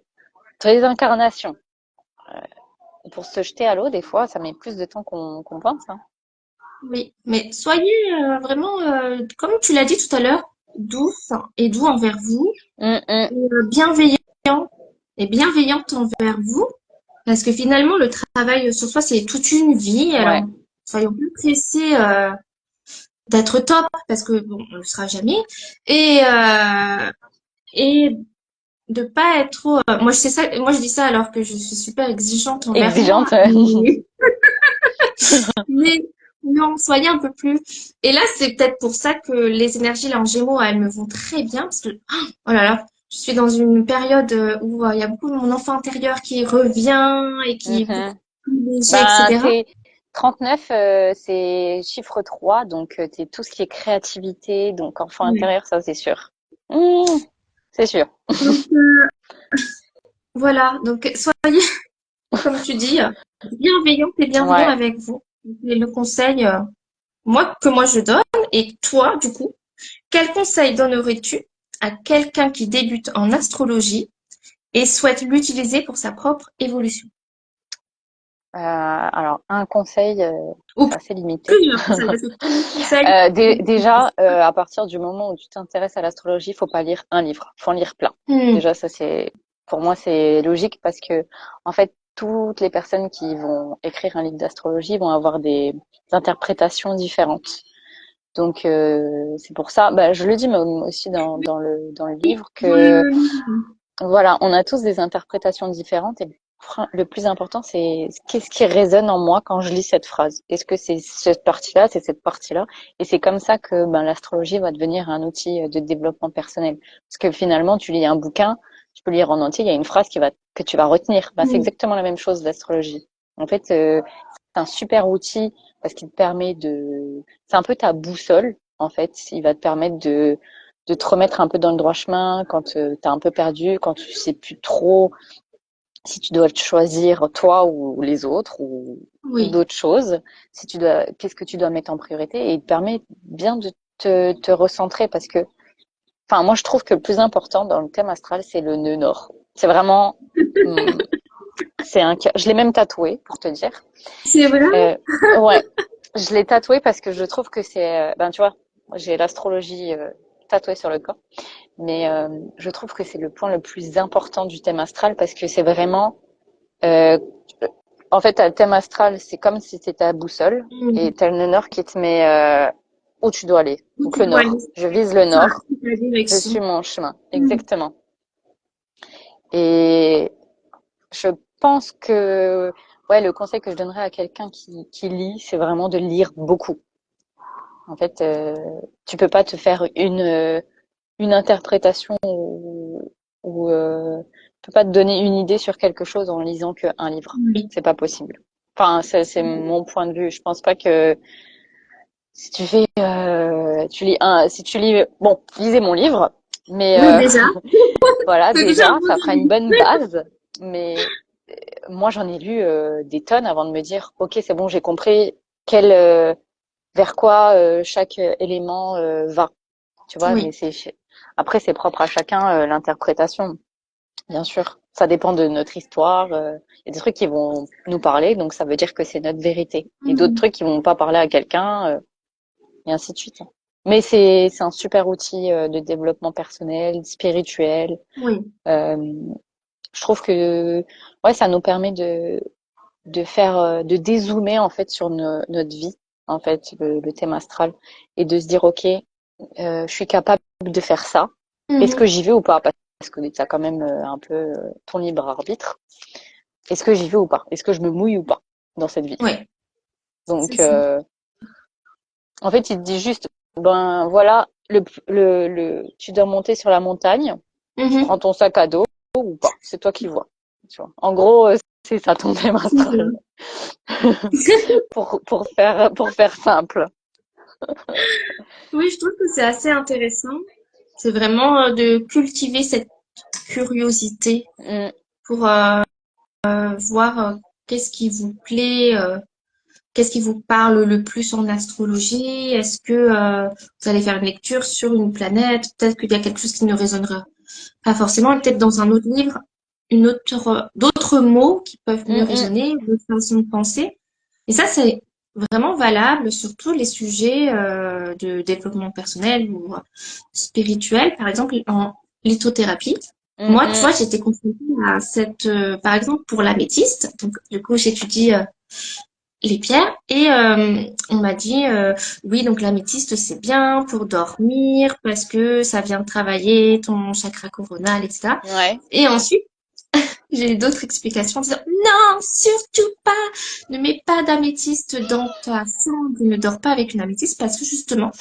tes incarnations, pour se jeter à l'eau, des fois, ça met plus de temps qu'on pense. Hein. Oui, mais soyez vraiment, comme tu l'as dit tout à l'heure, douce et doux envers vous, Mm, mm. et, bienveillant et bienveillante envers vous, parce que finalement, le travail sur soi, c'est toute une vie. Alors, Ouais. soyons plus pressés d'être top, parce que bon, on ne le sera jamais, et et de pas être trop. Moi, je sais ça. Moi, je dis ça alors que je suis super exigeante envers moi, Exigeante. mais non, soyez un peu plus. Et là, c'est peut-être pour ça que les énergies là en Gémeaux, elles me vont très bien parce que oh là là, je suis dans une période où il y a beaucoup de mon enfant intérieur qui revient et qui est beaucoup Mhm. plus léger, Ben, etc. t'es 39, c'est chiffre 3, donc t'es tout ce qui est créativité, donc enfant Ouais. intérieur, ça c'est sûr. Mmh, c'est sûr. Donc voilà, donc soyez, comme tu dis, bienveillante et bienveillant Ouais. avec vous. Et le conseil, moi je donne, et toi, du coup, quel conseil donnerais-tu à quelqu'un qui débute en astrologie et souhaite l'utiliser pour sa propre évolution? Alors, un conseil, Ou c'est assez limité. plusieurs conseils, parce que plusieurs conseils. Déjà, à partir du moment où tu t'intéresses à l'astrologie, il faut pas lire un livre, faut en lire plein. Hmm, Déjà, ça c'est, pour moi, c'est logique parce que, en fait, toutes les personnes qui vont écrire un livre d'astrologie vont avoir des interprétations différentes. Donc, c'est pour ça, bah, je le dis même aussi dans le livre dans que le livre. voilà, on a tous des interprétations différentes et le plus important, c'est qu'est-ce qui résonne en moi quand je lis cette phrase. Est-ce que c'est cette partie-là, c'est cette partie-là? Et c'est comme ça que ben, l'astrologie va devenir un outil de développement personnel. Parce que finalement, tu lis un bouquin, tu peux lire en entier, il y a une phrase que tu vas retenir. Ben, c'est Hmm, exactement la même chose l'astrologie. En fait, c'est un super outil parce qu'il te permet de... C'est un peu ta boussole, en fait. Il va te permettre de te remettre un peu dans le droit chemin quand tu es un peu perdu, quand tu sais plus trop si tu dois te choisir toi ou les autres ou oui. d'autres choses, si tu dois, qu'est-ce que tu dois mettre en priorité et il te permet bien de te recentrer parce que, enfin, moi je trouve que le plus important dans le thème astral, c'est le nœud nord. C'est vraiment, hum, je l'ai même tatoué pour te dire. C'est vrai? Euh, ouais, je l'ai tatoué parce que je trouve que c'est, ben tu vois, j'ai l'astrologie tatouée sur le corps. Mais je trouve que c'est le point le plus important du thème astral parce que c'est vraiment, euh, en fait, t'as le thème astral, c'est comme si c'était ta boussole Hmm. et t'as le nord qui te met où tu dois aller. Où Donc tu le dois nord. aller. Je vise le Ça, nord, c'est la je suis direction. mon chemin. Hmm. Exactement. Et je pense que ouais, le conseil que je donnerais à quelqu'un qui lit, c'est vraiment de lire beaucoup. En fait, tu peux pas te faire une interprétation ou peut pas te donner une idée sur quelque chose en lisant qu'un livre. Oui. C'est pas possible. Enfin, c'est mon point de vue. Je pense pas que si tu fais, si tu lis, bon, lisez mon livre, mais Oui, déjà. voilà, C'est déjà un déjà, beau ça fera une début. bonne base. Mais moi, j'en ai lu des tonnes avant de me dire, ok, c'est bon, j'ai compris vers quoi chaque élément va. Tu vois, mais Oui. après, c'est propre à chacun l'interprétation. Bien sûr, ça dépend de notre histoire. Il y a des trucs qui vont nous parler, donc ça veut dire que c'est notre vérité. Et d'autres Mhm. trucs qui vont pas parler à quelqu'un, et ainsi de suite. Mais c'est un super outil de développement personnel, spirituel. Oui. Euh, je trouve que ouais, ça nous permet de faire de dézoomer en fait sur notre vie, en fait, le thème astral, et de se dire ok, je suis capable de faire ça. Est-ce que Mhm. j'y vais ou pas? Parce que tu as quand même un peu ton libre arbitre. Est-ce que j'y vais ou pas? Est-ce que je me mouille ou pas dans cette vie? Oui. C'est Donc, ça. en fait, il te dit juste, ben voilà, tu dois monter sur la montagne. Tu prends Mhm. ton sac à dos ou pas? C'est toi qui vois. Tu vois. En gros, c'est ça ton thème astral. Mhm. Pour faire simple. Oui, je trouve que c'est assez intéressant. C'est vraiment de cultiver cette curiosité Mm, pour voir qu'est-ce qui vous plaît, qu'est-ce qui vous parle le plus en astrologie. Est-ce que vous allez faire une lecture sur une planète? Peut-être qu'il y a quelque chose qui ne résonnera pas forcément. Et peut-être dans un autre livre, d'autres mots qui peuvent mm, mieux mm. résonner, d'autres façons de penser. Et ça, c'est vraiment valable sur tous les sujets de développement personnel ou spirituel. Par exemple, en lithothérapie, Mm, moi, tu mm. vois, j'étais confrontée à par exemple, pour l'améthyste. Donc, du coup, j'étudie les pierres et on m'a dit, oui, donc l'améthyste, c'est bien pour dormir parce que ça vient travailler ton chakra coronal, etc. Ouais. Et ensuite, j'ai eu d'autres explications en disant non, surtout pas, ne mets pas d'améthyste dans ta chambre, ne dors pas avec une améthyste parce que justement,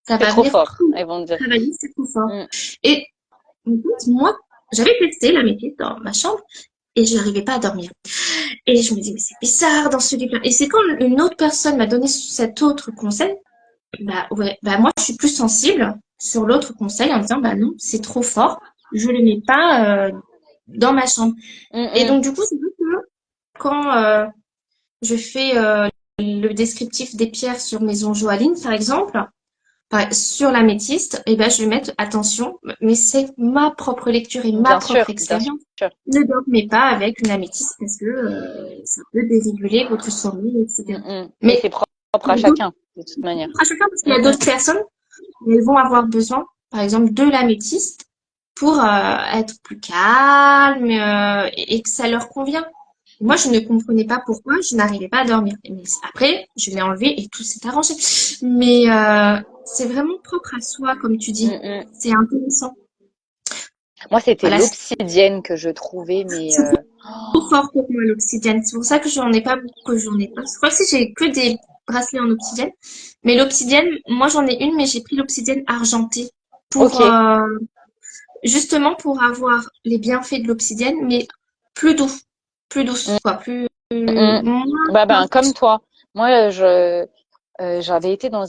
ça C'est va trop venir fort, tout ils vont dire. travailler, c'est trop fort. Mm. Et en fait, moi, j'avais testé l'améthyste dans ma chambre et je n'arrivais pas à dormir. Et je me dis, mais c'est bizarre dans ce livre-là. Et c'est quand une autre personne m'a donné cet autre conseil, bah ouais, bah moi je suis plus sensible sur l'autre conseil en disant, bah non, c'est trop fort, je le mets pas dans ma chambre. Mm, Et mm. donc, du coup, c'est vrai que quand je fais le descriptif des pierres sur Maison Joaline, par exemple, sur l'améthyste, eh ben, je vais mettre attention, mais c'est ma propre lecture et ma Bien propre sûr, bien expérience. sûr. Ne dormez pas avec une améthyste parce que ça peut déréguler votre sommeil, Mm, etc. mm. Et Mais c'est propre à il y a d'autres chacun, de toute manière. à chacun parce qu'il Mm, y a mm. d'autres personnes, elles vont avoir besoin, par exemple, de l'améthyste pour être plus calme et que ça leur convient. Moi, je ne comprenais pas pourquoi je n'arrivais pas à dormir. Mais après, je l'ai enlevé et tout s'est arrangé. Mais c'est vraiment propre à soi, comme tu Mm, dis. mm. C'est intéressant. Moi, c'était Voilà, c'est l'obsidienne que je trouvais, mais trop fort pour moi, l'obsidienne. C'est pour ça que j'en ai pas beaucoup, que j'en ai pas. Je crois que si j'ai que des bracelets en obsidienne. Mais l'obsidienne, moi, j'en ai une, mais j'ai pris l'obsidienne argentée pour ok. justement pour avoir les bienfaits de l'obsidienne, mais plus doux, plus douce, quoi, plus Mm. moins Bah ben comme forte. toi. Moi j'avais été dans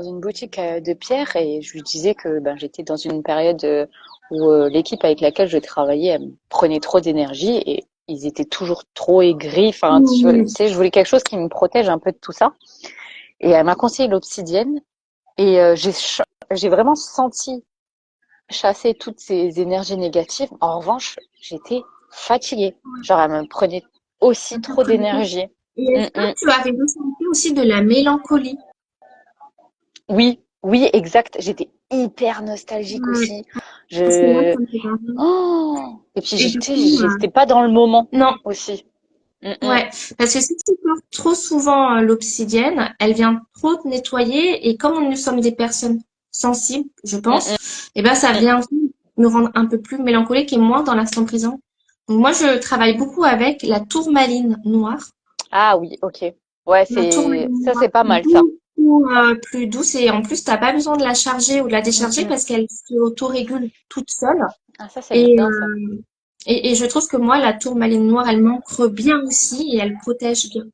une boutique de pierres et je lui disais que ben j'étais dans une période où l'équipe avec laquelle je travaillais elle me prenait trop d'énergie et ils étaient toujours trop aigris. Enfin tu Oui. sais je voulais quelque chose qui me protège un peu de tout ça et elle m'a conseillé l'obsidienne et j'ai vraiment senti chasser toutes ces énergies négatives. En revanche j'étais fatiguée. Genre elle me prenait aussi Ça te trop prenait pas. d'énergie. Et Mm, est-ce mm. que tu avais ressenti aussi de la mélancolie? Oui, oui, exact. J'étais hyper nostalgique Ouais, aussi. parce que moi, Je ça me fait pareil. oh et puis Et du coup, j'étais pas dans le moment non, aussi. Mm, mm, ouais, parce que si tu portes trop souvent l'obsidienne, elle vient trop te nettoyer et comme nous sommes des personnes sensibles, je mm, pense, mm, et ben ça mm. vient aussi nous rendre un peu plus mélancoliques et moins dans l'instant présent. Donc moi, je travaille beaucoup avec la tourmaline noire. Ah oui, ok. Ouais, La tourmaline ça noire c'est pas mal ça. beaucoup plus douce et en plus, t'as pas besoin de la charger ou de la Mm, décharger mm. parce qu'elle s'auto-régule toute seule. Ah ça c'est Et, bien ça. et je trouve que moi, la tourmaline noire, elle m'ancre bien aussi et elle protège bien.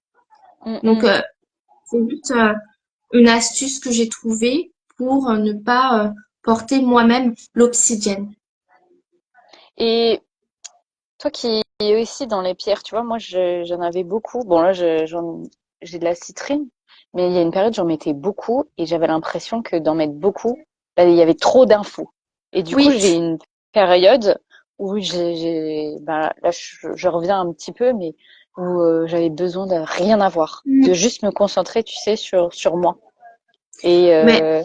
Mm, Donc, mm. c'est juste une astuce que j'ai trouvée pour ne pas porter moi-même l'obsidienne. Et toi aussi dans les pierres, tu vois. Moi, j'en avais beaucoup. Bon, là, j'ai de la citrine, mais il y a une période, j'en mettais beaucoup et j'avais l'impression que d'en mettre beaucoup, bah, il y avait trop d'infos. Et du coup, Oui, j'ai une période où bah, là, je reviens un petit peu, mais où j'avais besoin de rien avoir, de mm, juste me concentrer, tu sais, sur moi. Et mais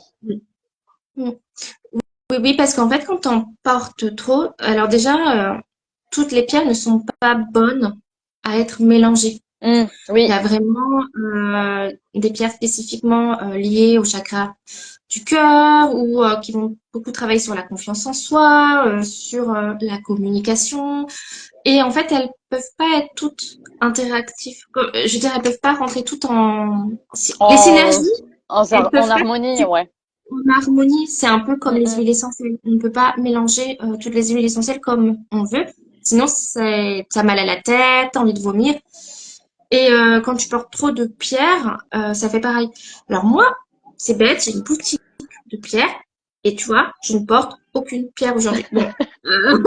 mm, oui, oui, parce qu'en fait, quand on porte trop, alors déjà, toutes les pierres ne sont pas bonnes à être mélangées. Il y oui, a vraiment des pierres spécifiquement liées au chakra du cœur ou qui vont beaucoup travailler sur la confiance en soi, sur la communication. Et en fait, elles peuvent pas être toutes interactives. Je veux dire, elles peuvent pas rentrer toutes en... Les en, synergies, elles en peuvent pas harmonie, ouais. en harmonie. C'est un peu comme les Mm. huiles essentielles. On ne peut pas mélanger toutes les huiles essentielles comme on veut. Sinon, t'as mal à la tête, t'as envie de vomir. Et quand tu portes trop de pierres, ça fait pareil. Alors moi, c'est bête, j'ai une boutique de pierres. Et tu vois, je ne porte aucune pierre aujourd'hui. Bon, euh,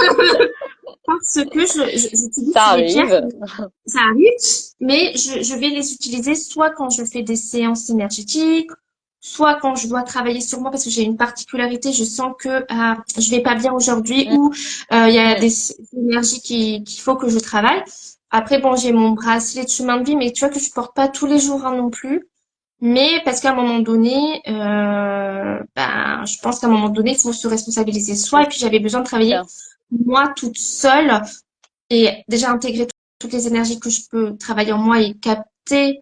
parce que Ça j'utilise les pierres, arrive. ça arrive, mais je vais les utiliser soit quand je fais des séances énergétiques, soit quand je dois travailler sur moi parce que j'ai une particularité, je sens que je vais pas bien aujourd'hui Mm, ou il y a mm. des énergies qu'il faut que je travaille. Après, bon, j'ai mon bracelet de chemin de vie, mais tu vois que je porte pas tous les jours hein, non plus. Mais parce qu'à un moment donné, ben, je pense qu'à un moment donné, il faut se responsabiliser soi. Et puis j'avais besoin de travailler Tiens. moi toute seule et déjà intégrer toutes les énergies que je peux travailler en moi et capter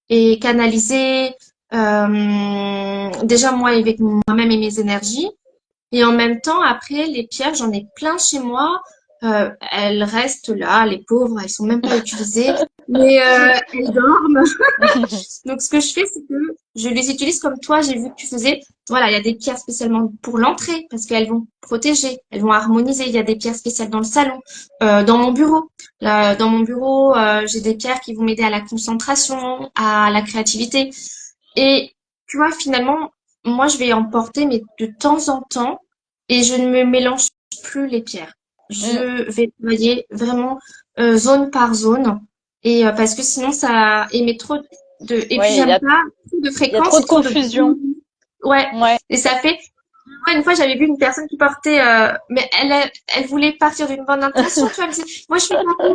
et canaliser. Déjà moi avec moi-même et mes énergies. Et en même temps, après, les pierres, j'en ai plein chez moi. Elles restent là, les pauvres, elles sont même pas utilisées, mais elles dorment. Donc, ce que je fais, c'est que je les utilise comme toi, j'ai vu que tu faisais. Voilà, il y a des pierres spécialement pour l'entrée parce qu'elles vont protéger, elles vont harmoniser. Il y a des pierres spéciales dans le salon, dans mon bureau. Là, dans mon bureau, j'ai des pierres qui vont m'aider à la concentration, à la créativité. Et tu vois, finalement, moi, je vais en porter, mais de temps en temps, et je ne me mélange plus les pierres. Mm. Je vais travailler vraiment zone par zone, et parce que sinon, ça émet trop de... Et puis, Oui, j'aime pas trop de il y a fréquences trop et de trop de... confusion. Ouais, Ouais. et ça fait... Moi, une fois, j'avais vu une personne qui portait... mais elle voulait partir d'une bonne intention, tu vois. Elle me disait, moi, je fais pas bien.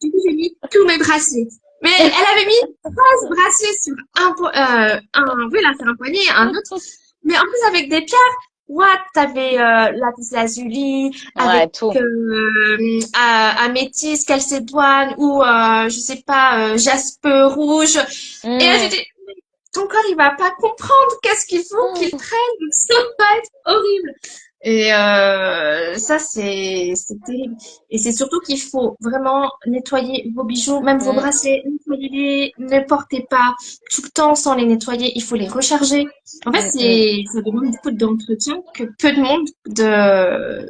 Du coup, j'ai mis tous mes bracelets. Mais elle avait mis 13 bracelets sur voilà, c'est un poignet, un autre. Mais en plus, avec des pierres. What? T'avais lapis lazuli, Ouais, avec tout. améthyste, calcédoine, ou, je sais pas, jaspe rouge. Et là, Mm. j'étais, ton corps, il va pas comprendre qu'est-ce qu'il faut qu'il prenne. Donc, ça va être horrible. Et ça, c'est terrible. Et c'est surtout qu'il faut vraiment nettoyer vos bijoux, même vos Mm. bracelets, nettoyez-les, ne portez pas tout le temps sans les nettoyer. Il faut les recharger. En fait, Mm, mm. ça demande beaucoup d'entretien que peu de monde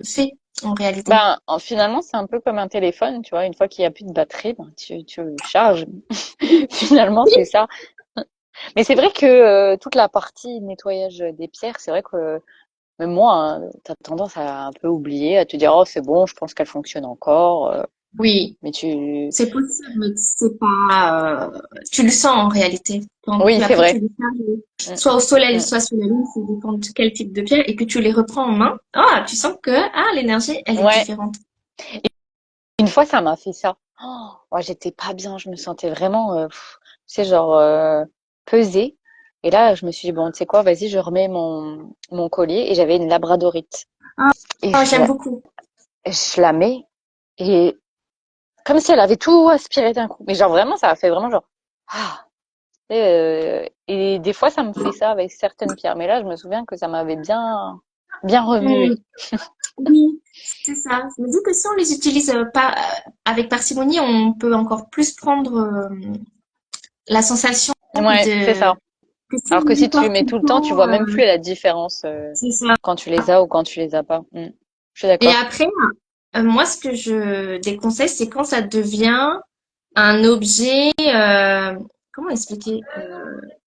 fait en réalité. Ben, finalement, c'est un peu comme un téléphone, tu vois. Une fois qu'il n'y a plus de batterie, ben, tu le charges. Finalement, c'est ça. Mais c'est vrai que toute la partie nettoyage des pierres, c'est vrai que même moi, hein, t'as tendance à un peu oublier, à te dire, oh, c'est bon, je pense qu'elle fonctionne encore. Oui, Mais tu... c'est possible, mais c'est pas. Tu le sens en réalité. Quand Oui, c'est après tu vrai. les charges, Mm, soit au soleil, mm. soit sous la lune, ça dépend de quel type de pierre, et que tu les reprends en main. Ah, tu sens que l'énergie, elle est Ouais. différente. Une fois, ça m'a fait ça. Oh, ouais, j'étais pas bien, je me sentais vraiment, tu sais, genre pesée. Et là, je me suis dit, bon, tu sais quoi, vas-y, je remets mon collier. Et j'avais une labradorite. Ah, Et j'aime beaucoup. je la mets. Et comme si elle avait tout aspiré d'un coup. Mais genre, vraiment, ça a fait vraiment genre, ah. Et des fois, ça me fait ça avec certaines pierres. Mais là, je me souviens que ça m'avait bien Hmm, remué. oui, c'est ça. Je me dis que si on les utilise pas avec parcimonie, on peut encore plus prendre la sensation Ouais, c'est de ça. que si Alors on que les si tu les porte mets tout tout le le temps, tu vois temps, même plus la différence c'est ça. quand tu les as ou quand tu les as pas. Mm. Je suis Et d'accord. après, moi, ce que je déconseille, c'est quand ça devient un objet. Comment expliquer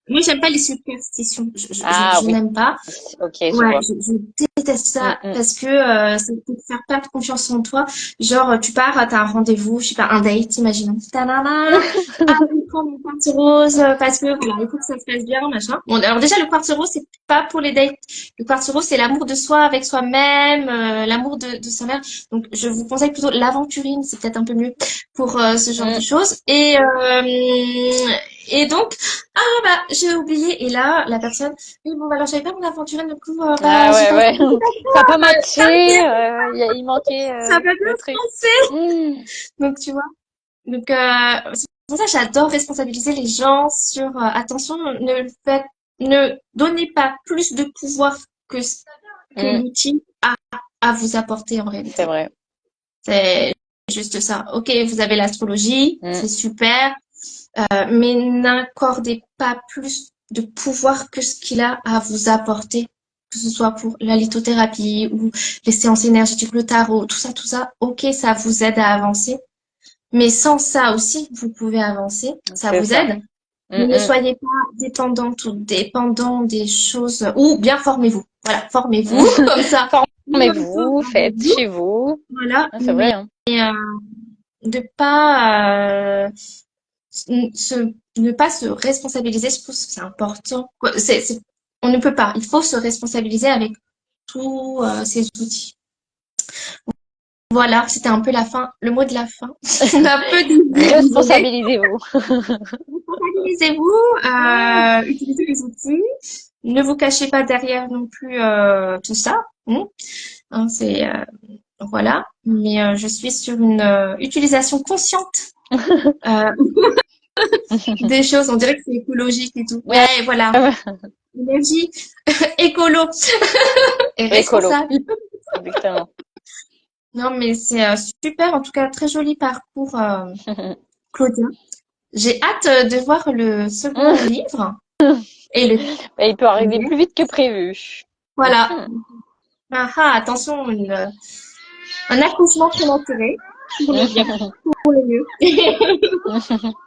moi, j'aime pas les superstitions. Ah Je oui, n'aime pas. ok, je Ouais, vois. je déteste ça Mm. parce que ça peut te faire perdre confiance en toi. Genre, tu pars, t'as un rendez-vous, je sais pas, un date, imaginons. Tadada, ah, je prends mon quartz rose parce que voilà, il faut que ça se passe bien, machin. Bon, alors déjà, le quartz rose, c'est pas pour les dates. Le quartz rose, c'est l'amour de soi avec soi-même, l'amour de soi-même. Donc, je vous conseille plutôt l'aventurine, c'est peut-être un peu mieux pour ce genre de Mm. choses. Et donc, ah bah, j'ai oublié. Et là, la personne, oui, bon, bah, alors j'avais pas mon aventurine, du coup, bah, Ah j'ai ouais, pas ouais. Ça n'a pas ça, matché. Il manquait ça va bien le se truc. passer. Mm. Donc, tu vois. Donc, c'est pour ça que j'adore responsabiliser les gens sur, attention, ne donnez pas plus de pouvoir que ce que Mm. l'outil a à vous apporter en C'est réalité. vrai. C'est juste ça. Ok, vous avez l'astrologie, Mm. c'est super, mais n'accordez pas plus de pouvoir que ce qu'il a à vous apporter, que ce soit pour la lithothérapie ou les séances énergétiques, le tarot, tout ça, tout ça. Ok, ça vous aide à avancer, mais sans ça aussi, vous pouvez avancer, ça C'est vous ça. aide. Mais Mm, ne mm. soyez pas dépendante ou dépendant des choses, ou bien formez-vous. Voilà, formez-vous, comme ça. Formez-vous, faites chez vous. Voilà, Ah, c'est vrai, mais hein. de pas ne pas se responsabiliser, je pense que c'est important. On ne peut pas. Il faut se responsabiliser avec tous ces outils. Voilà, c'était un peu la fin, le mot de la fin. On a un peu désolé. Responsabilisez-vous. Responsabilisez-vous, utilisez les outils. Ne vous cachez pas derrière non plus tout ça. Hein, voilà. Mais je suis sur une utilisation consciente euh, des choses. On dirait que c'est écologique et tout. Ouais, Mais voilà, ouais. énergie écolo et Écolo, responsable. exactement. Non, mais c'est super. En tout cas, très joli parcours, Claudia. J'ai hâte de voir le second livre et le Bah, il peut arriver premier. plus vite que prévu. Voilà. Ah, ah, attention, un accouchement prématuré pour le bien, pour le mieux.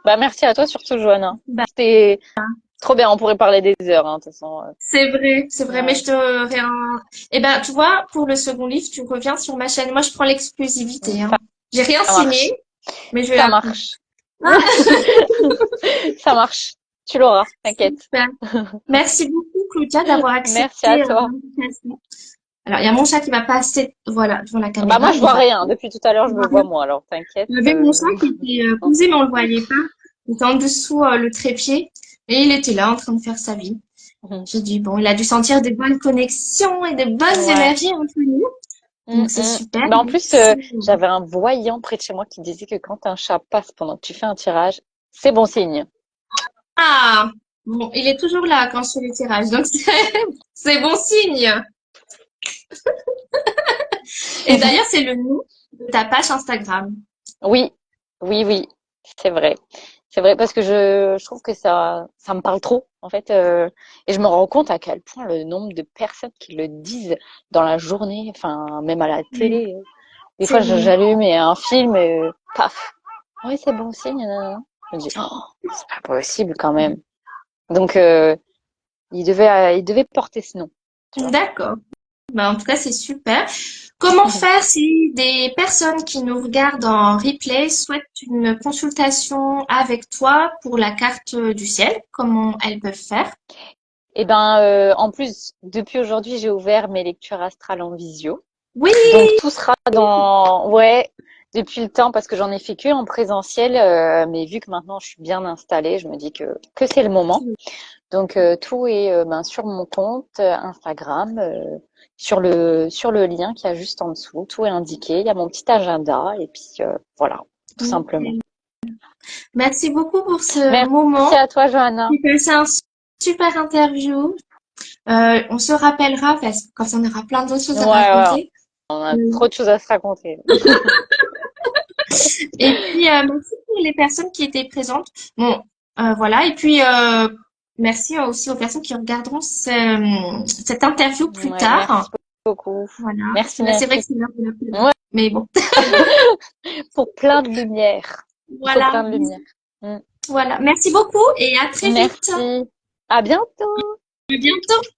Bah, merci à toi surtout, Johanna. Bah, C'était trop bien, on pourrait parler des heures, hein, de toute façon. c'est vrai, mais Ouais. je te Eh ben, tu vois, pour le second livre, tu reviens sur ma chaîne. Moi, je prends l'exclusivité, Ça, hein. J'ai rien ça marche. signé, mais je vais Ça la prendre. marche. Ah, Ça marche. Tu l'auras, t'inquiète. super. Merci beaucoup, Claudia, d'avoir Merci à accepté toi. l'invitation. Alors, il y a mon chat qui va passer, voilà, devant la Bah, moi, caméra. je Il vois va. rien. Depuis tout à l'heure, je me vois moi, alors t'inquiète. Il y avait mon chat qui était posé, mais on le voyait pas. Il était en dessous le trépied. Et il était là, en train de faire sa vie. J'ai dit, bon, il a dû sentir des bonnes connexions et des bonnes Ouais. énergies entre nous. Donc, c'est super. Bah, en plus, Merci. j'avais un voyant près de chez moi qui disait que quand un chat passe pendant que tu fais un tirage, c'est bon signe. Ah, bon, il est toujours là quand je fais les tirages. Donc, c'est bon signe. Et d'ailleurs, c'est le nom de ta page Instagram. Oui, oui, oui, c'est vrai. C'est vrai parce que je trouve que ça me parle trop, en fait. Et je me rends compte à quel point le nombre de personnes qui le disent dans la journée, enfin, même à la Oui, télé. Des c'est fois, vrai. j'allume et un film, paf. Oui, c'est bon signe. Nanana. Je me dis, oh, c'est pas possible quand même. Donc, il devait porter ce nom, tu vois. D'accord. Ben, en tout cas, c'est super. Comment faire si des personnes qui nous regardent en replay souhaitent une consultation avec toi pour la carte du ciel? Comment elles peuvent faire? Et ben, en plus, depuis aujourd'hui, j'ai ouvert mes lectures astrales en visio. Oui! Donc tout sera ouais, depuis le temps parce que j'en ai fait que en présentiel, mais vu que maintenant je suis bien installée, je me dis que c'est le moment. Donc tout est ben, sur mon compte Instagram, sur le lien qu'il y a juste en dessous, tout est indiqué. Il y a mon petit agenda et puis voilà, tout simplement. Merci beaucoup pour ce Merci moment. à toi, Johanna. J'ai passé un super interview. On se rappellera parce que comme ça on aura plein d'autres choses Ouais, à ouais, raconter. on a Euh, trop de choses à se raconter. Et puis merci pour les personnes qui étaient présentes. Bon, voilà. Et puis merci aussi aux personnes qui regarderont cette interview plus Ouais, merci tard. beaucoup. Voilà. Parce Merci, que là c'est vrai merci. que c'est l'heure de la pause. Ouais, Mais bon, pour plein de lumière. Il faut voilà. plein de lumière. Mm. Voilà. Merci beaucoup et à très vite. Merci. À bientôt. À bientôt.